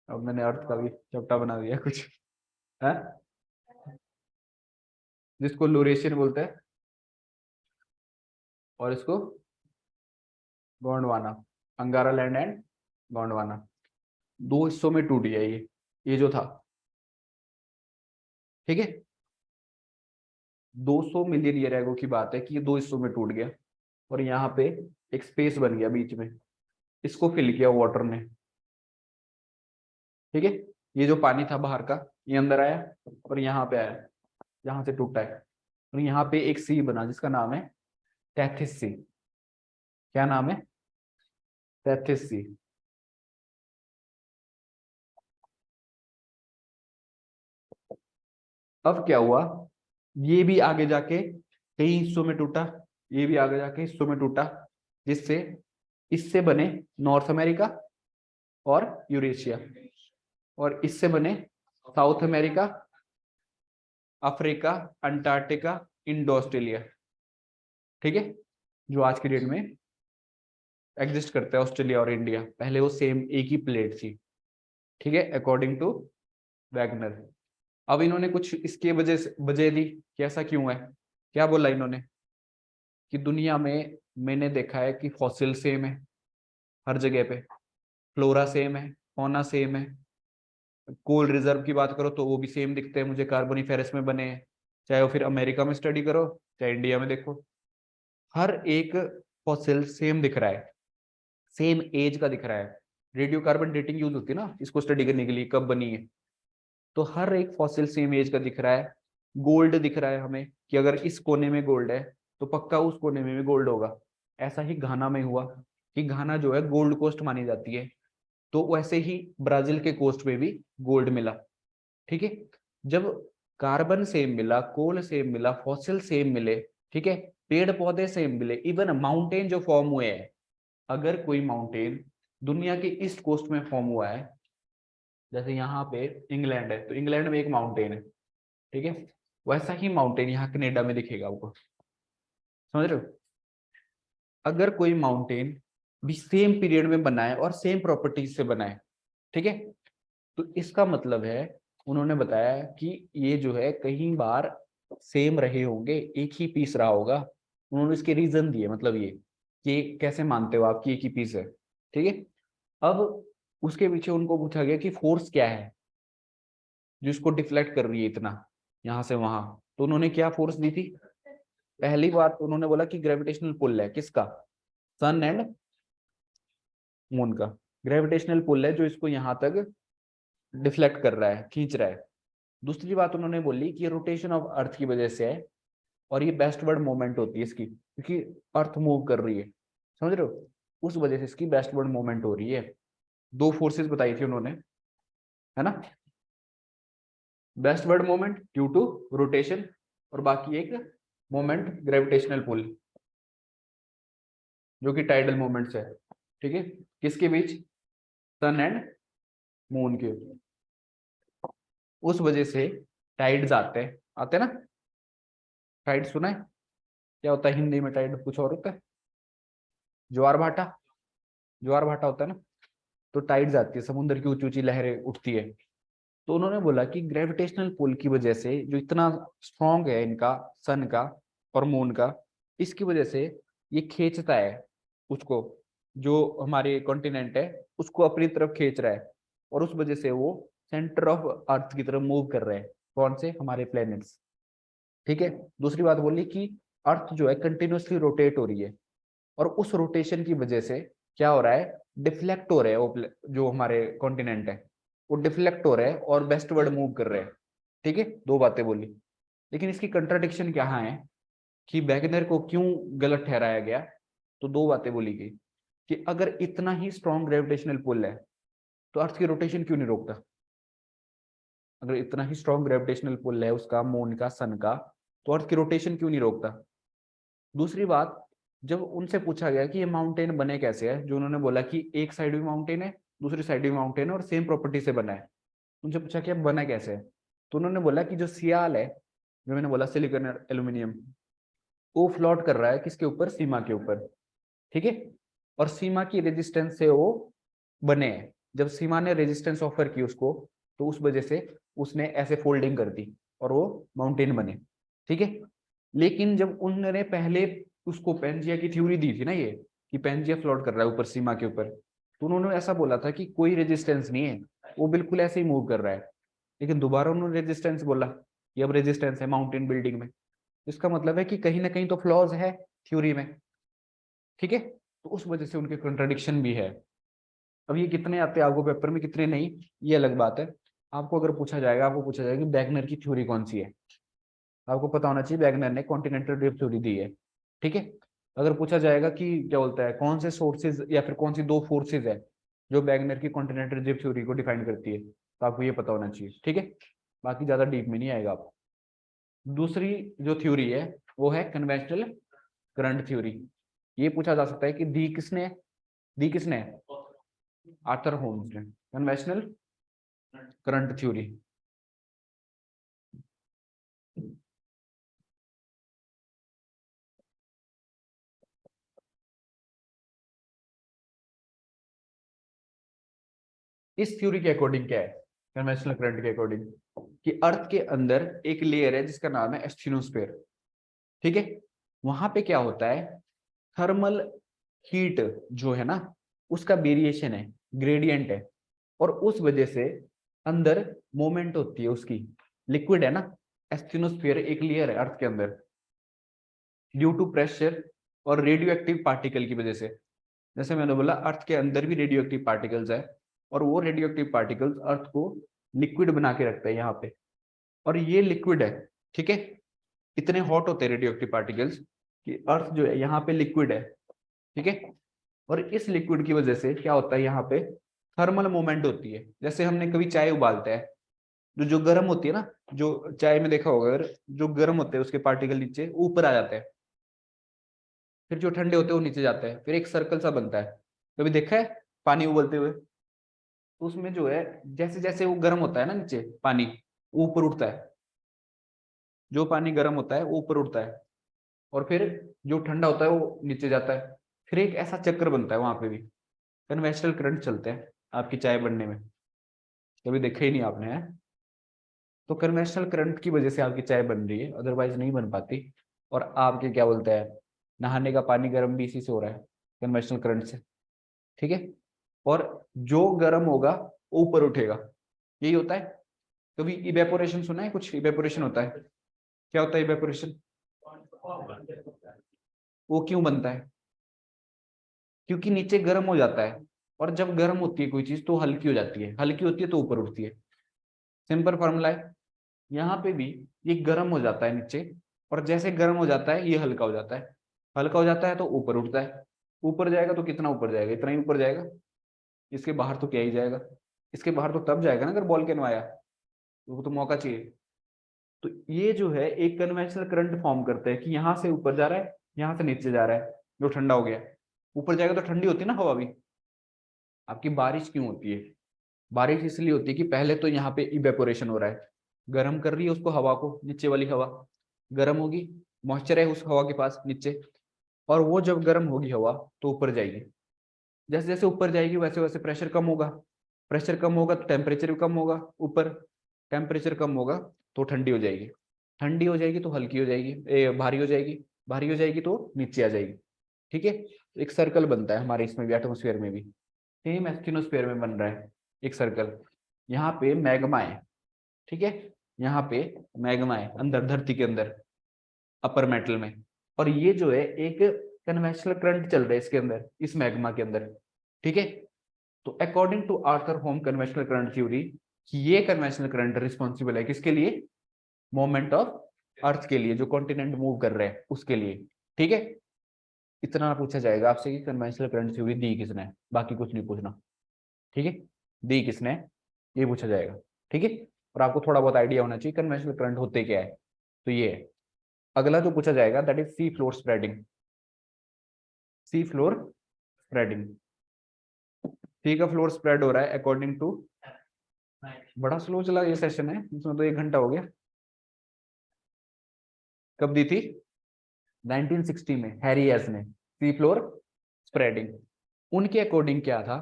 अब मैंने अर्थ का भी चपटा बना दिया कुछ है, जिसको लूरेशियन बोलते हैं और इसको गोंडवाना, अंगारा लैंड एंड गोंडवाना। 2 हिस्सों में टूट गया ये जो था। ठीक है, 200 मिलियन ईयर एगो की बात है कि ये 2 हिस्सों में टूट गया और यहाँ पे एक स्पेस बन गया बीच में, इसको फिल किया वाटर ने। ठीक है, ये जो पानी था बाहर का ये अंदर आया और यहाँ पे आया, यहाँ से टूटा है और यहाँ पे एक सी बना जिसका नाम है टेथिस सी। क्या नाम है? Tethys sea. अब क्या हुआ, ये भी आगे जाके कई हिस्सों में टूटा, ये भी आगे जाके हिस्सों में टूटा, जिससे इससे बने नॉर्थ अमेरिका और यूरेशिया, और इससे बने south America, Africa, Antarctica, Indo Australia. ठीक है, जो आज की डेट में एग्जिस्ट करता है ऑस्ट्रेलिया और इंडिया, पहले वो सेम एक ही प्लेट थी। ठीक है, अकॉर्डिंग टू वैगनर। अब इन्होंने कुछ इसके वजह दी कि ऐसा क्यों है। क्या बोला इन्होंने कि दुनिया में मैंने देखा है कि फॉसिल सेम है हर जगह पे, फ्लोरा सेम है, फौना सेम है, कोल रिजर्व की बात करो तो वो भी सेम दिखते हैं मुझे, कार्बोनिफेरस में बने हैं, चाहे वो फिर अमेरिका में स्टडी करो चाहे इंडिया में देखो, हर एक फॉसिल सेम दिख रहा है, सेम एज का दिख रहा है। रेडियो कार्बन डेटिंग यूज होती है ना इसको स्टडी करने के लिए, कब बनी है, तो हर एक फॉसिल सेम एज का दिख रहा है। गोल्ड दिख रहा है हमें कि अगर इस कोने में गोल्ड है तो पक्का उस कोने में भी गोल्ड होगा। ऐसा ही घाना में हुआ कि घाना जो है गोल्ड कोस्ट मानी जाती है, तो वैसे ही ब्राजील के कोस्ट में भी गोल्ड मिला। ठीक है, जब कार्बन सेम मिला, कोल सेम मिला, फॉसिल सेम मिले, ठीक है, पेड़ पौधे सेम मिले, इवन माउंटेन जो फॉर्म हुए हैं, अगर कोई माउंटेन दुनिया के ईस्ट कोस्ट में फॉर्म हुआ है, जैसे यहाँ पे इंग्लैंड है तो इंग्लैंड में एक माउंटेन है, ठीक है, वैसा ही माउंटेन यहाँ कनेडा में दिखेगा आपको। समझ रहे हो? अगर कोई माउंटेन भी सेम पीरियड में बना है और सेम प्रॉपर्टीज से बना है, ठीक है, तो इसका मतलब है, उन्होंने बताया कि ये जो है कई बार सेम रहे होंगे, एक ही पीस रहा होगा। उन्होंने इसके रीजन दिए, मतलब ये कि कैसे मानते हो आप कि एक ही पीस है। ठीक है, अब उसके पीछे उनको पूछा गया कि फोर्स क्या है जो इसको डिफ्लेक्ट कर रही है इतना यहाँ से वहां, तो उन्होंने क्या फोर्स दी थी? पहली बात उन्होंने बोला कि ग्रेविटेशनल पुल है, किसका? सन एंड मून का ग्रेविटेशनल पुल है जो इसको यहाँ तक डिफ्लेक्ट कर रहा है, खींच रहा है। दूसरी बात उन्होंने बोली कि ये रोटेशन ऑफ अर्थ की वजह से है और ये बेस्टवर्ड मूवमेंट होती है इसकी, क्योंकि अर्थ मूव कर रही है, समझ रहे हो, उस वजह से इसकी बेस्टवर्ड मूवमेंट हो रही है। 2 फोर्सेस बताई थी उन्होंने, है ना, westward moment due to rotation और बाकी एक मोमेंट ग्रेविटेशनल पुल जो कि टाइडल मोमेंट्स है। ठीक है, किसके बीच? सन एंड मून के। उस वजह से टाइड्स आते हैं ना। टाइड सुना है? क्या होता है हिंदी में टाइड? कुछ और होता है, ज्वार भाटा। ज्वार भाटा होता है ना, तो टाइड्स आती है, समुद्र की ऊंची ऊंची लहरें उठती है। तो उन्होंने बोला कि ग्रेविटेशनल पुल की वजह से जो इतना स्ट्रॉन्ग है इनका, सन का और मून का, इसकी वजह से ये खींचता है उसको, जो हमारे कॉन्टिनेंट है उसको अपनी तरफ खींच रहा है, और उस वजह से वो सेंटर ऑफ अर्थ की तरफ मूव कर रहे हैं। कौन से? हमारे प्लैनेट्स। ठीक है। दूसरी बात बोली कि अर्थ जो है कंटिन्यूसली रोटेट हो रही है, और उस रोटेशन की वजह से क्या हो रहा है? डिफ्लेक्ट हो रहे हैं वो जो हमारे कॉन्टिनेंट है वो डिफ्लेक्ट हो रहे हैं और वेस्टवर्ड मूव कर रहे हैं। ठीक है, दो बातें बोली। लेकिन इसकी कंट्राडिक्शन क्या है कि वैगनर को क्यों गलत ठहराया गया? तो दो बातें बोली गई कि अगर इतना ही स्ट्रॉन्ग ग्रेविटेशनल पुल है तो अर्थ की रोटेशन क्यों नहीं रोकता? अगर इतना ही स्ट्रॉन्ग ग्रेविटेशनल पुल है उसका, मून का, सन का, तो अर्थ की रोटेशन क्यों नहीं रोकता? दूसरी बात, जब उनसे पूछा गया कि ये माउंटेन बने कैसे है, जो उन्होंने बोला कि एक साइड भी माउंटेन है, दूसरी साइड भी माउंटेन है और सेम प्रॉपर्टी से बना है, उनसे पूछा कि अब बना कैसे है, तो उन्होंने बोला कि जो सियाल है, जो मैंने बोला सिलिकॉन एल्यूमिनियम, वो फ्लोट कर रहा है किसके ऊपर? सीमा के ऊपर। ठीक है, और सीमा की रेजिस्टेंस से वो बने हैं। जब सीमा ने रेजिस्टेंस ऑफर की उसको, तो उस वजह से उसने ऐसे फोल्डिंग कर दी और वो माउंटेन बने। ठीक है, लेकिन जब उन्होंने पहले उसको पेंजिया की थ्योरी दी थी ना, ये कि पेंजिया फ्लोट कर रहा है ऊपर सीमा के ऊपर, तो उन्होंने ऐसा बोला था कि कोई रेजिस्टेंस नहीं है, वो बिल्कुल ऐसे ही मूव कर रहा है। लेकिन दोबारा उन्होंने रेजिस्टेंस बोला कि अब रेजिस्टेंस है माउंटेन बिल्डिंग में। इसका मतलब है कि कहीं ना कहीं तो फ्लॉज है थ्योरी में। ठीक है, तो उस वजह से उनके कंट्राडिक्शन भी है। अब ये कितने आते हैं आपको पेपर में, कितने नहीं, ये अलग बात है। आपको अगर पूछा जाएगा, आपको पूछा जाएगा कि बैगनर की थ्योरी कौन सी है, आपको पता होना चाहिए बैगनर ने कॉन्टिनेंटल ड्रिफ्ट थ्योरी दी है। ठीक है, अगर पूछा जाएगा कि क्या बोलता है कौन से सोर्सेज या फिर कौन सी दो फोर्सेज है जो बैगनर की कॉन्टिनेंटल ड्रिफ्ट थ्योरी को डिफाइन करती है, तो आपको ये पता होना चाहिए। ठीक है, बाकी ज्यादा डीप में नहीं आएगा आप। दूसरी जो थ्योरी है वो है कन्वेंशनल करंट थ्योरी। ये पूछा जा सकता है कि दी किसने? आर्थर होम्स ने। कन्वेंशनल करंट थ्योरी, इस थ्योरी के अकॉर्डिंग क्या है? कन्वेंशनल करंट के अकॉर्डिंग कि अर्थ के अंदर एक लेयर है जिसका नाम है एस्थिनोस्फेयर। ठीक है, वहां पे क्या होता है? थर्मल हीट जो है ना, उसका वेरिएशन है, ग्रेडियंट है, और उस वजह से अंदर मोमेंट होती है उसकी। लिक्विड है ना, एस्थिनोस्फीयर एक लेयर है अर्थ के अंदर, ड्यू टू प्रेशर और रेडियो एक्टिव पार्टिकल की वजह से। जैसे मैंने बोला अर्थ के अंदर भी रेडियो एक्टिव पार्टिकल्स है, और वो रेडियो एक्टिव पार्टिकल्स अर्थ को लिक्विड बना के रखते हैं यहाँ पे, और ये लिक्विड है। ठीक है, इतने हॉट होते हैं रेडियो एक्टिव पार्टिकल्स कि अर्थ जो है यहाँ पे लिक्विड है। ठीक है, और इस लिक्विड की वजह से क्या होता है, यहाँ पे थर्मल मूवमेंट होती है। जैसे हमने कभी चाय उबालते हैं, जो जो गर्म होती है ना, जो चाय में देखा होगा अगर, जो गर्म होते हैं उसके पार्टिकल नीचे ऊपर आ जाते हैं, फिर जो ठंडे होते हैं वो नीचे जाते हैं, फिर एक सर्कल सा बनता है। कभी देखा है पानी उबलते हुए? तो उसमें जो है जैसे जैसे वो गर्म होता है ना नीचे पानी, वो ऊपर उठता है। जो पानी गर्म होता है वो ऊपर उठता है, और फिर जो ठंडा होता है वो नीचे जाता है। फिर एक ऐसा चक्र बनता है वहां पे भी, कन्वेंशनल करंट चलते हैं आपकी चाय बनने में। कभी देखा ही नहीं आपने है? तो कन्वेंशनल करंट की वजह से आपकी चाय बन रही है, अदरवाइज नहीं बन पाती। और आपके क्या बोलते हैं, नहाने का पानी गर्म भी इसी से हो रहा है, कन्वेंशनल करंट से। ठीक है, और जो गर्म होगा वो ऊपर उठेगा, यही होता है। कभी इवेपोरेशन सुना है? कुछ इवेपोरेशन होता है, क्या होता है इवेपोरेशन? वो क्यों बनता है? क्योंकि नीचे गर्म हो जाता है, और जब गर्म होती है कोई चीज तो हल्की हो जाती है, हल्की होती है तो ऊपर उठती है। सिंपल फॉर्मूला है। यहाँ पे भी ये गर्म हो जाता है नीचे, और जैसे गर्म हो जाता है ये हल्का हो जाता है, हल्का हो जाता है तो ऊपर उठता है। ऊपर जाएगा तो कितना ऊपर जाएगा? इतना ही ऊपर जाएगा, इसके बाहर तो क्या ही जाएगा? इसके बाहर तो तब जाएगा ना अगर बॉल कैन आया, तो मौका चाहिए। तो ये जो है एक कन्वेंशनल करंट फॉर्म करता है कि यहाँ से ऊपर जा रहा है, यहाँ से नीचे जा रहा है, जो ठंडा हो गया। ऊपर जाएगा तो ठंडी होती है ना हवा भी। आपकी बारिश क्यों होती है? बारिश इसलिए होती है कि पहले तो यहाँ पे इवेपोरेशन हो रहा है, गर्म कर रही है उसको, हवा को, नीचे वाली हवा गर्म होगी, मॉइस्चर है उस हवा के पास नीचे, और वो जब गर्म होगी हवा तो ऊपर जाएगी। जैसे जैसे ऊपर जाएगी वैसे वैसे प्रेशर कम होगा, प्रेशर कम होगा तो टेम्परेचर भी कम होगा ऊपर, टेम्परेचर कम होगा तो ठंडी हो जाएगी, ठंडी हो जाएगी तो हल्की हो जाएगी, भारी हो जाएगी, भारी हो जाएगी तो नीचे आ जाएगी। ठीक है, एक सर्कल बनता है हमारे इसमें भी, एटमोस्फेयर में भी सेम एस्टिनोस्फेयर में बन रहा है एक सर्कल। यहाँ पे मैग्मा है, ठीक है, यहाँ पे मैग्मा है अंदर धरती के अंदर अपर मेटल में, और ये जो है एक कन्वेंशनल करंट चल रहा है इसके अंदर, इस मैग्मा के अंदर, ठीक है। तो अकॉर्डिंग टू आर्थर होम कन्वेंशनल करंट थ्योरी, ये कन्वेंशनल करंट रिस्पॉन्सिबल है किसके लिए, मोमेंट ऑफ अर्थ के लिए, जो कॉन्टिनेंट मूव कर रहे हैं उसके लिए, ठीक है। इतना पूछा जाएगा आपसे कि कन्वेंशनल करंट थ्योरी दी किसने, बाकी कुछ नहीं पूछना, ठीक है, दी किसने, ये पूछा जाएगा, ठीक है। और आपको थोड़ा बहुत आइडिया होना चाहिए कन्वेंशनल करंट होते क्या है। तो ये है। अगला जो पूछा जाएगा that is sea floor spreading. Sea floor spreading, sea का फ्लोर स्प्रेड हो रहा है अकॉर्डिंग टू, बड़ा स्लो चला ये सेशन है, इसमें तो 1 घंटा हो गया। कब दी थी, 1960 में हैरियस ने सी फ्लोर स्प्रेडिंग। उनके अकॉर्डिंग क्या था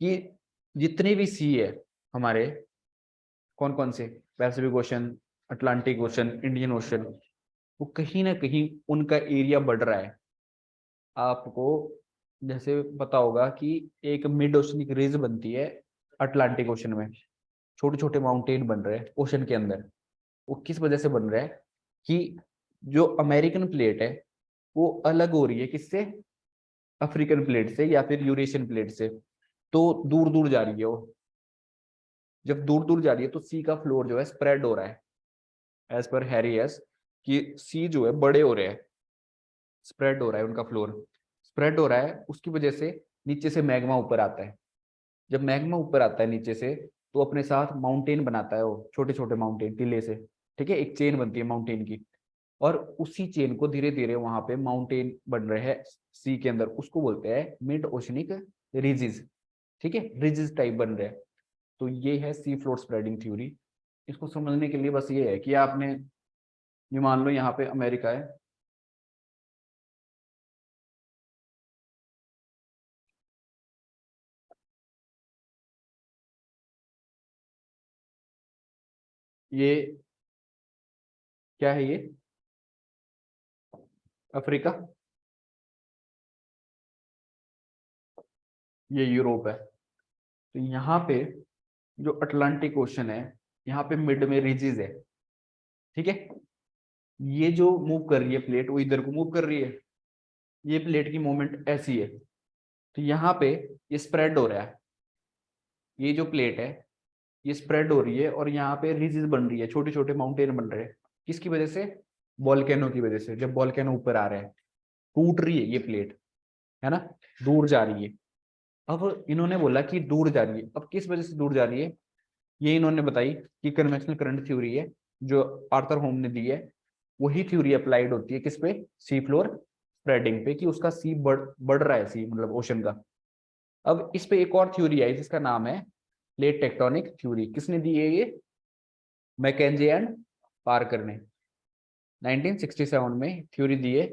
कि जितने भी सी है हमारे, कौन कौन से, Pacific ocean, Atlantic ocean, Indian ocean, वो कहीं ना कहीं उनका एरिया बढ़ रहा है। आपको जैसे पता होगा कि एक मिड ओशनिक रिज बनती है अटलांटिक ओशन में, छोटे छोटे माउंटेन बन रहे हैं ओशन के अंदर। वो किस वजह से बन रहा है कि जो अमेरिकन प्लेट है वो अलग हो रही है किससे, अफ्रीकन प्लेट से या फिर यूरेशियन प्लेट से, तो दूर दूर जा रही है वो। जब दूर दूर जा रही है तो सी का फ्लोर जो है स्प्रेड हो रहा है, एज पर हैरियस, कि सी जो है बड़े हो रहे हैं, स्प्रेड हो रहा है उनका फ्लोर, स्प्रेड हो रहा है, उसकी वजह से नीचे से मैग्मा ऊपर आता है। जब मैग्मा ऊपर आता है नीचे से, तो अपने साथ माउंटेन बनाता है, वो छोटे छोटे माउंटेन टीले से, ठीक है, एक चेन बनती है माउंटेन की। और उसी चेन को धीरे धीरे वहां पे माउंटेन बन रहे हैं सी के अंदर, उसको बोलते हैं मिड ओशनिक रिजिज, ठीक है, रिजिज टाइप बन रहे हैं। तो ये है सी फ्लोर स्प्रेडिंग थ्योरी। इसको समझने के लिए बस ये है कि आपने, ये मान लो यहाँ पे अमेरिका है, ये क्या है, ये अफ्रीका, ये यूरोप है। तो यहाँ पे जो अटलांटिक ओशन है, यहाँ पे मिड में रिजिज है, ठीक है। ये जो मूव कर रही है प्लेट, वो इधर को मूव कर रही है, ये प्लेट की मूवमेंट ऐसी है। तो यहाँ पे ये स्प्रेड हो रहा है, ये जो प्लेट है ये स्प्रेड हो रही है, और यहाँ पे रिजिज बन रही है, छोटे छोटे माउंटेन बन रहे हैं, किसकी वजह से, वॉल्केनो की वजह से। जब वॉल्केनो ऊपर आ रहा है, टूट रही है ये प्लेट, है ना, दूर जा रही है। अब इन्होंने बोला कि दूर जा रही है, अब किस वजह से दूर जा रही है, ये इन्होंने बताई कि कन्वेंशनल करंट थ्योरी है जो आर्थर होम ने दी है, वही थ्योरी अप्लाइड होती है किस पे, सी फ्लोर स्प्रेडिंग पे, कि उसका सी बढ़ रहा है, सी मतलब ओशन का। अब इस पे एक और थ्योरी आई जिसका नाम है प्लेट टेक्टोनिक थ्योरी। किसने दी है ये, मैकेंजी एंड पार्कर ने 1967 में थ्योरी दी है,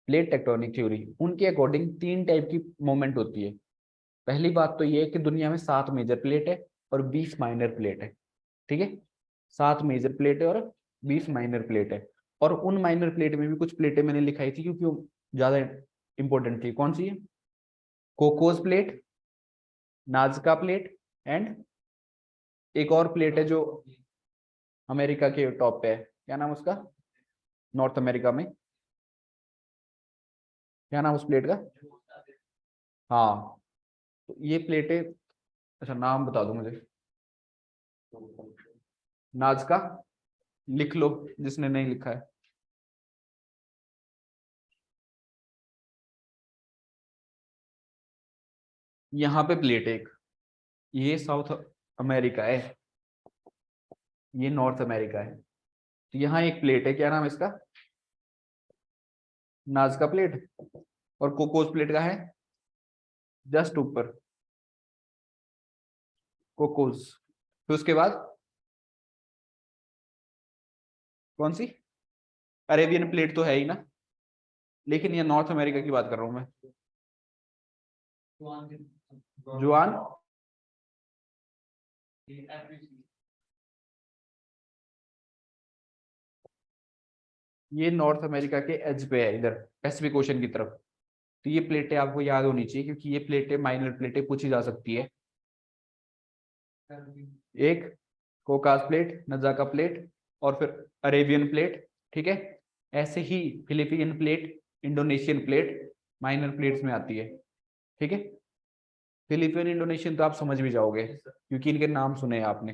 प्लेट टेक्टोनिक थ्योरी। उनके अकॉर्डिंग 3 टाइप की मूवमेंट होती है। पहली बात तो ये है कि दुनिया में 7 मेजर प्लेट है और 20 माइनर प्लेट है, ठीक है, 7 मेजर प्लेट है और 20 माइनर प्लेट है। और उन माइनर प्लेट में भी कुछ प्लेटें मैंने लिखाई थी क्योंकि वो ज्यादा इंपॉर्टेंट थी। कौन सी है, कोकोस प्लेट, नाजका प्लेट, एंड एक और प्लेट है जो अमेरिका के टॉप पे है, क्या नाम उसका, नॉर्थ अमेरिका में, क्या नाम उस प्लेट का, हाँ। तो ये प्लेटें, अच्छा नाम बता दो मुझे, नाजका, लिख लो जिसने नहीं लिखा है। यहाँ पे प्लेट एक, ये साउथ अमेरिका है, ये नॉर्थ अमेरिका है। तो यहाँ एक प्लेट है, क्या नाम है इसका, नाजका प्लेट। और कोकोस प्लेट का है जस्ट ऊपर, कोकोस। फिर उसके बाद कौन सी, अरेबियन प्लेट तो है ही ना, लेकिन ये नॉर्थ अमेरिका की बात कर रहा हूं मैं, जुआन, ये नॉर्थ अमेरिका के एज पे है, इधर पैसिफिक ओशन की तरफ। तो ये प्लेटें आपको याद होनी चाहिए, क्योंकि ये प्लेटें माइनर प्लेटें पूछी जा सकती है। एक कोकास प्लेट, नजाका प्लेट, और फिर अरेबियन प्लेट, ठीक है। ऐसे ही Philippine plate, Indonesian plate minor plates में आती है, ठीक है। फिलिपियन इंडोनेशियन तो आप समझ भी जाओगे क्योंकि इनके नाम सुने हैं आपने,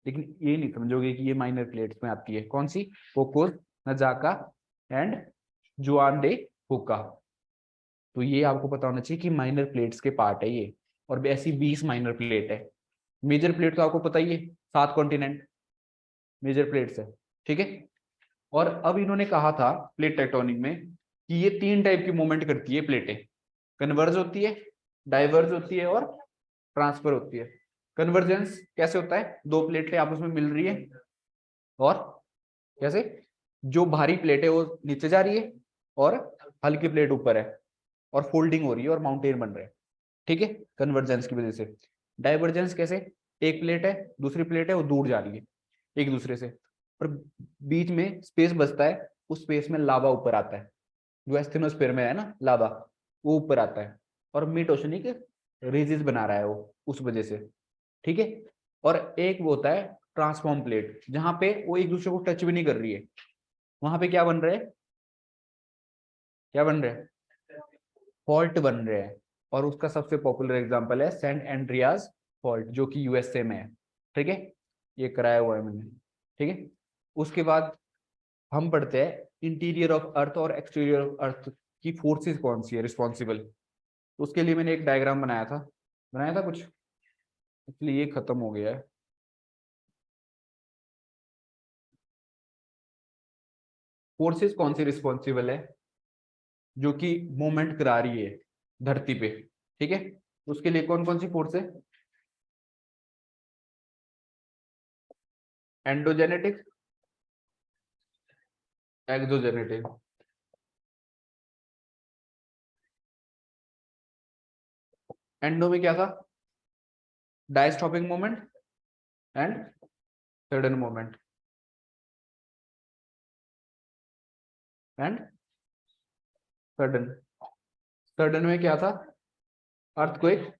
लेकिन ये नहीं समझोगे कि ये माइनर प्लेट्स में आती है। कौन सी? कोकोस, नजाका एंड जुआन डे हुक्का। तो ये आपको पता होना चाहिए कि माइनर प्लेट्स के पार्ट है ये, और ऐसी 20 माइनर प्लेट है। मेजर प्लेट तो आपको पता ही है, 7 कॉन्टिनेंट मेजर प्लेट्स है, ठीक है। और अब इन्होंने कहा था प्लेट टेक्टोनिक में कि ये 3 टाइप की मूवमेंट करती है प्लेटें। कन्वर्ज होती है, डाइवर्ज होती है और ट्रांसफर होती है। कन्वर्जेंस कैसे होता है? 2 प्लेटें आपस में मिल रही है, और कैसे? जो भारी प्लेट है वो नीचे जा रही है और हल्की प्लेट ऊपर है, और फोल्डिंग हो रही है और माउंटेन बन रहे हैं, ठीक है, कन्वर्जेंस की वजह से। डाइवर्जेंस कैसे? एक प्लेट है, दूसरी प्लेट है, वो दूर जा रही है एक दूसरे से, और बीच में स्पेस बचता है, उस स्पेस में लावा ऊपर आता है, जो एस्थेनोस्फीयर में है ना लावा, वो ऊपर आता है और मिड ओशनिक रिजिस बना रहा है वो उस वजह से, ठीक है। और एक वो होता है ट्रांसफॉर्म प्लेट, जहां पे वो एक दूसरे को टच भी नहीं कर रही है। वहां पे क्या बन रहा है? क्या बन रहा है? फॉल्ट बन रहे हैं। और उसका सबसे पॉपुलर एग्जांपल है सेंट एंड्रियाज फॉल्ट, जो कि यूएसए में है, ठीक है। ये कराया हुआ है मैंने, ठीक है। उसके बाद हम पढ़ते हैं इंटीरियर ऑफ अर्थ और एक्सटीरियर ऑफ अर्थ की फोर्सेस कौन सी है रिस्पॉन्सिबल। उसके लिए मैंने एक डायग्राम बनाया था कुछ, इसलिए ये खत्म हो गया है। फोर्सेस कौन सी रिस्पॉन्सिबल है जो कि मूवमेंट करा रही है धरती पे, ठीक है। उसके लिए कौन कौन सी फोर्स है? Endogenetic, exogenetic. एंडो में क्या था? Diastrophic movement and sudden movement and sudden. Sudden में क्या था? Earthquake,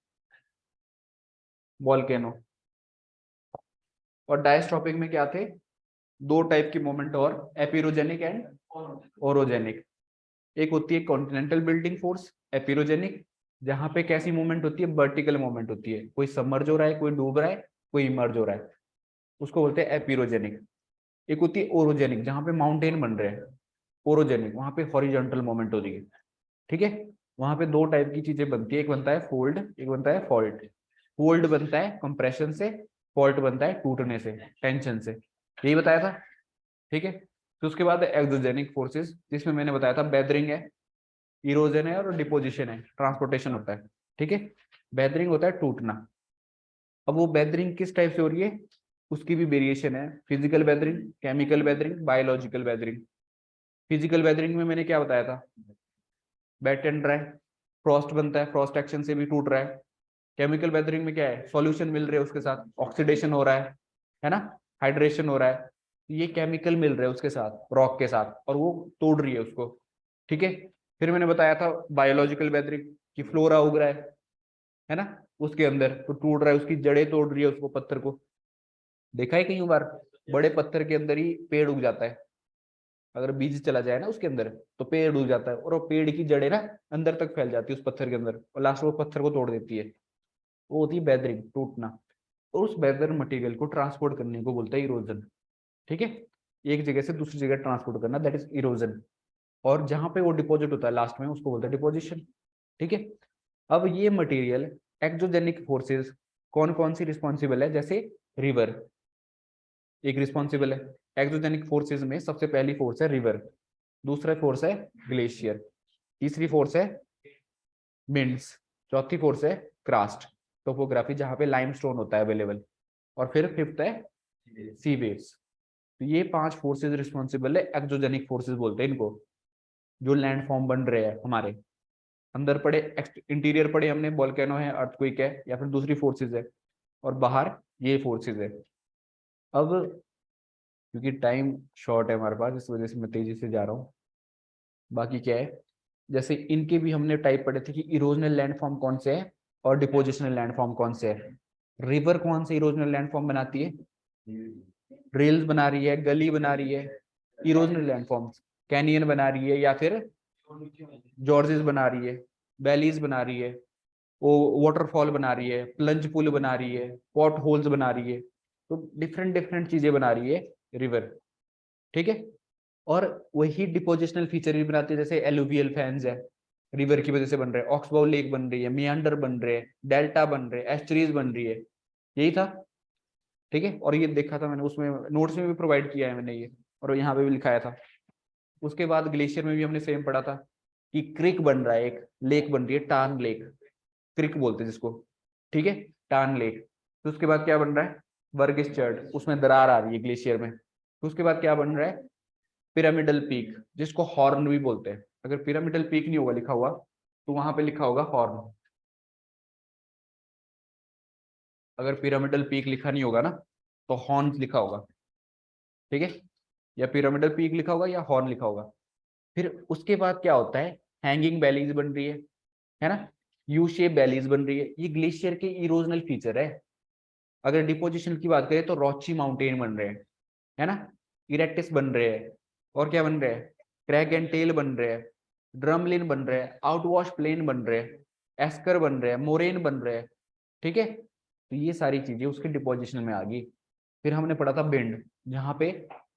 volcano. और डायस्टॉपिक में क्या थे? 2 टाइप की मोमेंट, और एपिरोजेनिक एंड ओरोजेनिक। एक होती है कॉन्टिनेंटल बिल्डिंग फोर्स एपिरोजेनिक, जहां पे कैसी मूवमेंट होती है? वर्टिकल मूवमेंट होती है, कोई सबमर्ज हो रहा है, कोई डूब रहा है, कोई इमर्ज हो रहा है, उसको बोलते हैं एपिरोजेनिक। एक होती है ओरोजेनिक, जहां पे माउंटेन बन रहे हैं। ओरोजेनिक, वहां पे हॉरिजॉन्टल मूवमेंट हो रही है, ठीक है। वहां पे 2 टाइप की चीजें बनती है, एक बनता है फोल्ड, एक बनता है फॉल्ट। फोल्ड बनता है कंप्रेशन से, फॉल्ट बनता है टूटने से, टेंशन से। यही बताया था, ठीक है। तो उसके बाद एक्सोजेनिक फोर्सेस, जिसमें मैंने बताया था बेदरिंग है, इरोजन है और डिपोजिशन है, ट्रांसपोर्टेशन होता है, ठीक है। बेदरिंग होता है टूटना। अब वो बेदरिंग किस टाइप से हो रही है, उसकी भी वेरिएशन है। Physical weathering, chemical weathering, biological weathering. Physical weathering में मैंने क्या बताया था? वेट एंड ड्राई, फ्रॉस्ट बनता है, फ्रॉस्ट एक्शन से भी टूट रहा है। केमिकल वेदरिंग में क्या है? सॉल्यूशन मिल रहे हैं उसके साथ, ऑक्सीडेशन हो रहा है ना, हाइड्रेशन हो रहा है, ये केमिकल मिल रहे हैं उसके साथ, रॉक के साथ, और वो तोड़ रही है उसको, ठीक है। फिर मैंने बताया था बायोलॉजिकल वेदरिंग की फ्लोरा उग रहा है ना, उसके अंदर तो टूट रहा है, उसकी जड़ें तोड़ रही है उसको, पत्थर को। देखा है कई बार बड़े पत्थर के अंदर ही पेड़ उग जाता है, अगर बीज चला जाए ना उसके अंदर तो पेड़ उग जाता है, और वो पेड़ की जड़ें ना अंदर तक फैल जाती है उस पत्थर के अंदर, और लास्ट में वो पत्थर को तोड़ देती है। वो होती है बेदरिंग, टूटना। और उस बेदर मटेरियल को ट्रांसपोर्ट करने को बोलता है इरोजन, ठीक है। एक जगह से दूसरी जगह ट्रांसपोर्ट करना, दैट इज इरोजन। और जहां पे वो डिपॉजिट होता है लास्ट में, उसको बोलते हैं डिपोजिशन, ठीक है। अब ये मटेरियल एक्सोजेनिक फोर्सेस कौन कौन सी रिस्पॉन्सिबल है? जैसे रिवर एक रिस्पॉन्सिबल है एक्सोजेनिक फोर्सेस में। सबसे पहली फोर्स है रिवर, दूसरा फोर्स है ग्लेशियर, तीसरी फोर्स है विंड्स, चौथी फोर्स है क्रास्ट, टोपोग्राफी, जहां पे लाइमस्टोन होता है अवेलेबल, और फिर फिफ्थ है सी वेव्स। तो ये 5 फोर्सेस रिस्पॉन्सिबल है, एक्सोजेनिक फोर्सेस बोलते हैं इनको, जो लैंड फॉर्म बन रहे हैं हमारे अंदर पड़े, इंटीरियर पड़े हमने, वोल्केनो है, अर्थक्वेक है, या फिर दूसरी फोर्सेज है, और बाहर ये फोर्सेज है। अब क्योंकि टाइम शॉर्ट है हमारे पास, इस वजह से मैं तेजी से जा रहा हूँ। बाकी क्या है, जैसे इनके भी हमने टाइप पढ़े थे कि इरोजनल लैंडफॉर्म कौन से है और डिपोजिशनल लैंडफॉर्म कौन से है। रिवर कौन से इरोजनल लैंडफॉर्म बनाती है? रेल्स बना रही है, गली बना रही है, इरोजनल लैंडफॉर्म्स। कैनियन बना रही है या फिर जॉर्जेस बना रही है, वैलीज बना रही है, वो वाटरफॉल बना रही है, प्लंज पुल बना रही है, पॉट होल्स बना रही है। तो डिफरेंट डिफरेंट चीजें बना रही है रिवर। ठीक है। और वही डिपोजिशनल फीचर भी बनाती है, जैसे एलुवियल फैंस है, रिवर की वजह से बन रहे हैं, ऑक्सबाउ लेक बन रही है, मियांडर बन रहे हैं, डेल्टा बन रहे हैं, एस्टरीज बन रही है। यही था। ठीक है। और ये देखा था मैंने, उसमें नोट्स में भी प्रोवाइड किया है मैंने ये, और यहाँ पे भी लिखाया था। उसके बाद ग्लेशियर में भी हमने सेम पढ़ा था कि क्रिक बन रहा है, एक लेक बन रही है, टान लेक, क्रिक बोलते हैं जिसको। ठीक है, टान लेक। तो उसके बाद क्या बन रहा है? वर्गिस्चर्ड, उसमें दरार आ रही है ग्लेशियर में। तो उसके बाद क्या बन रहा है? पिरामिडल पीक, जिसको हॉर्न भी बोलते हैं। अगर पिरामिडल पीक नहीं होगा लिखा हुआ तो वहां पे लिखा होगा हॉर्न। अगर पिरामिडल पीक लिखा नहीं होगा ना तो हॉर्न लिखा होगा। ठीक है, या पिरामिडल पीक लिखा होगा या हॉर्न लिखा होगा। फिर उसके बाद क्या होता है? हैंगिंग वैलीज बन रही है ना, यू शेप वैलीज बन रही है। ये ग्लेशियर के इरोजनल फीचर है। अगर डिपोजिशन की बात करें तो रॉची माउंटेन बन रहे हैं, है ना, इरेक्टिस बन रहे हैं, और क्या बन रहे हैं? क्रैग एंड टेल बन रहे हैं, ड्रमलिन बन रहे हैं, आउटवॉश प्लेन बन रहे हैं, एस्कर बन रहे हैं, मोरेन बन रहे हैं। ठीक है, तो ये सारी चीजें उसके डिपोजिशन में आ गई। फिर हमने पढ़ा था बेंड, जहाँ पे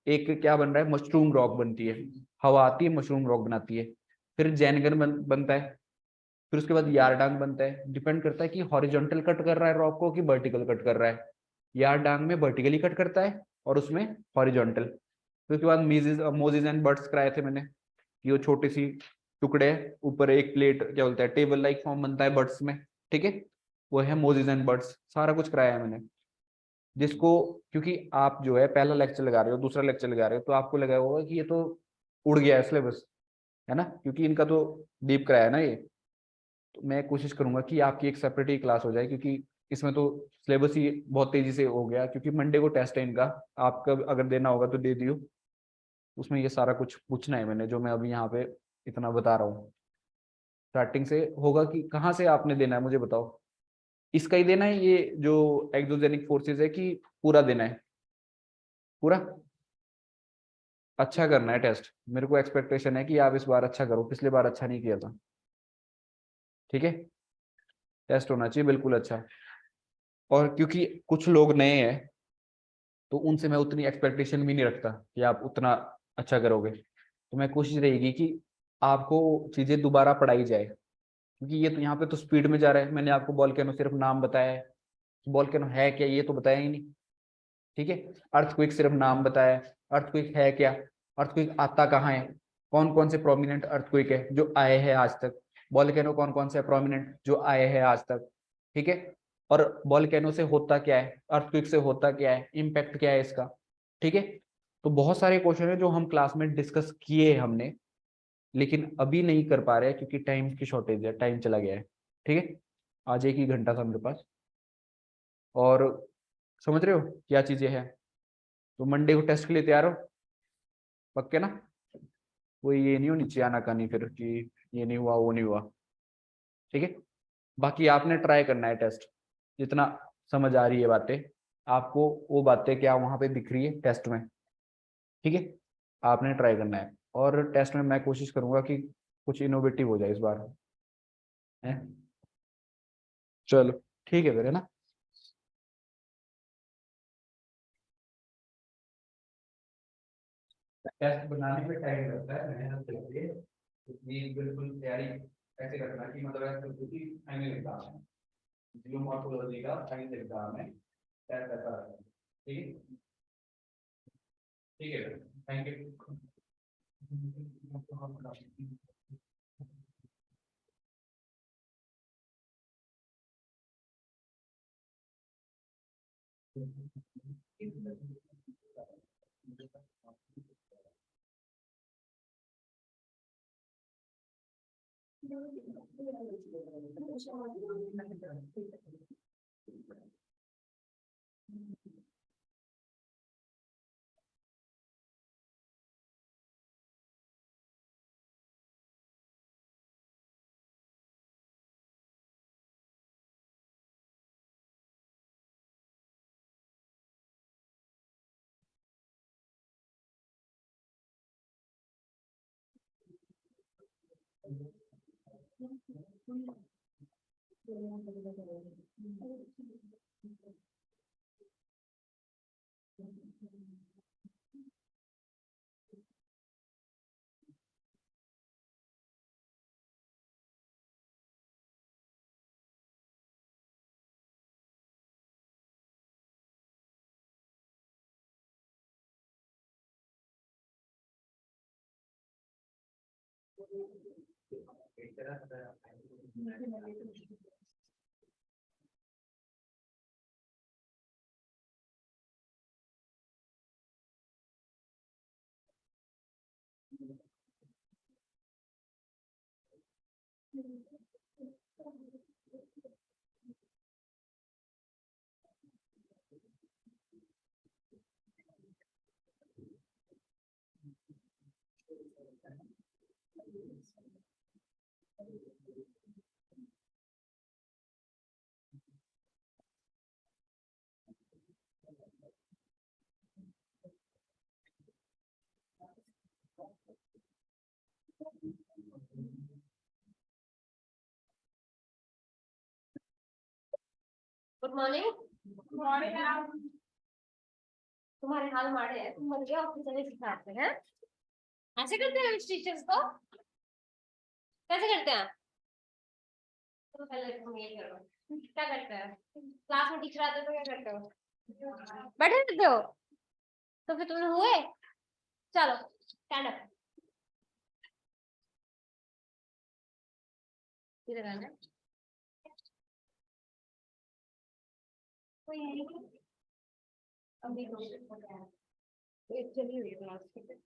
एक क्या बन रहा है? मशरूम रॉक बनती है, हवा आती है मशरूम रॉक बनाती है। फिर जैनगन बनता है। फिर उसके बाद यारडांग बनता है। डिपेंड करता है कि हॉरिजॉन्टल कट कर रहा है रॉक को कि वर्टिकल कट कर रहा है। यारडांग में वर्टिकली कट करता है और उसमें हॉरिजॉन्टल। फिर उसके बाद मीजिस मोजिस एंड बर्ड्स कराए थे मैंने, कि वो छोटी सी टुकड़े, ऊपर एक प्लेट, क्या बोलता है, टेबल लाइक फॉर्म बनता है बर्ड्स में। ठीक है, वो है मोजिस एंड बर्ड्स। सारा कुछ कराया है मैंने, जिसको, क्योंकि आप जो है पहला लेक्चर लगा रहे हो, दूसरा लेक्चर लगा रहे हो, तो आपको लगा होगा कि ये तो उड़ गया है सिलेबस, है ना, क्योंकि इनका तो डीप कराया है ना ये। तो मैं कोशिश करूंगा कि आपकी एक सेपरेट ही क्लास हो जाए, क्योंकि इसमें तो सिलेबस ही बहुत तेजी से हो गया, क्योंकि मंडे को टेस्ट है इनका। आपका अगर देना होगा तो दे दियो। उसमें ये सारा कुछ पूछना है मैंने, जो मैं अभी यहाँ पे इतना बता रहा हूँ। स्टार्टिंग से होगा कि कहाँ से आपने देना है मुझे बताओ। इसका ही देना है ये जो एक्सोजेनिक फोर्सेस है, कि पूरा देना है? पूरा अच्छा करना है टेस्ट। मेरे को एक्सपेक्टेशन है कि आप इस बार अच्छा करो, पिछले बार अच्छा नहीं किया था। ठीक है, टेस्ट होना चाहिए बिल्कुल अच्छा। और क्योंकि कुछ लोग नए हैं तो उनसे मैं उतनी एक्सपेक्टेशन भी नहीं रखता कि आप उतना अच्छा करोगे। तो मैं कोशिश रहेगी कि आपको चीजें दोबारा पढ़ाई जाए, क्योंकि ये तो यहाँ पे तो स्पीड में जा रहा है। मैंने आपको वोल्केनो सिर्फ नाम बताया है, वोल्केनो है क्या ये तो बताया ही नहीं। ठीक है, अर्थक्वेक सिर्फ नाम बताया है, अर्थक्वेक है क्या, अर्थक्वेक आता कहाँ है, कौन कौन से प्रोमिनेंट अर्थक्वेक है जो आए हैं आज तक, वोल्केनो कौन कौन से प्रोमिनेंट जो आए हैं आज तक। ठीक है, और वोल्केनो से होता क्या है, अर्थक्वेक से होता क्या है, इम्पैक्ट क्या है इसका। ठीक है, तो बहुत सारे क्वेश्चन है जो हम क्लास में डिस्कस किए हमने, लेकिन अभी नहीं कर पा रहे हैं क्योंकि टाइम की शॉर्टेज है, टाइम चला गया है। ठीक है, आज एक ही घंटा था मेरे पास। और समझ रहे हो क्या चीजें हैं। तो मंडे को टेस्ट के लिए तैयार हो? पक्के ना? कोई ये नहीं हो नीचे आना कहानी फिर कि ये नहीं हुआ वो नहीं हुआ। ठीक है, बाकी आपने ट्राई करना है टेस्ट, जितना समझ आ रही है बातें आपको, वो बातें क्या वहां पे दिख रही है टेस्ट में। ठीक है, आपने ट्राई करना है। और टेस्ट में मैं कोशिश करूंगा कि कुछ इनोवेटिव हो जाए इस बार, है। चलो ठीक है फिर, है ना। टेस्ट बनाने में टाइम लगता है, मेहनत लगती है, इसलिए बिल्कुल तैयारी ऐसे रखना कि मतलब ऐसे क्योंकि फाइनल एग्जाम है, जियोमॉर्फोलॉजी का फाइनल एग्जाम है, टेस्ट ऐसा रखना है। ठीक है, ठीक है, thank you. Good morning. Morning ma'am. तुम्हारे हाल मारे हैं, तुम मर गए ऑफिस में सिखाते हैं। ऐसे करते हैं टीचर्स को? कैसे करते हैं? तो पहले तुम ये करो। क्या करते हैं? क्लास में टीचर आते तो क्या करते हो? बैठे रहते हो? तो फिर तुम्हें हुए? चलो स्टैंड अप। इधर आना। कोई है नहीं? अभी दो एक चली हुई क्लास की।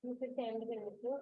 मुझे सेंड कर दो।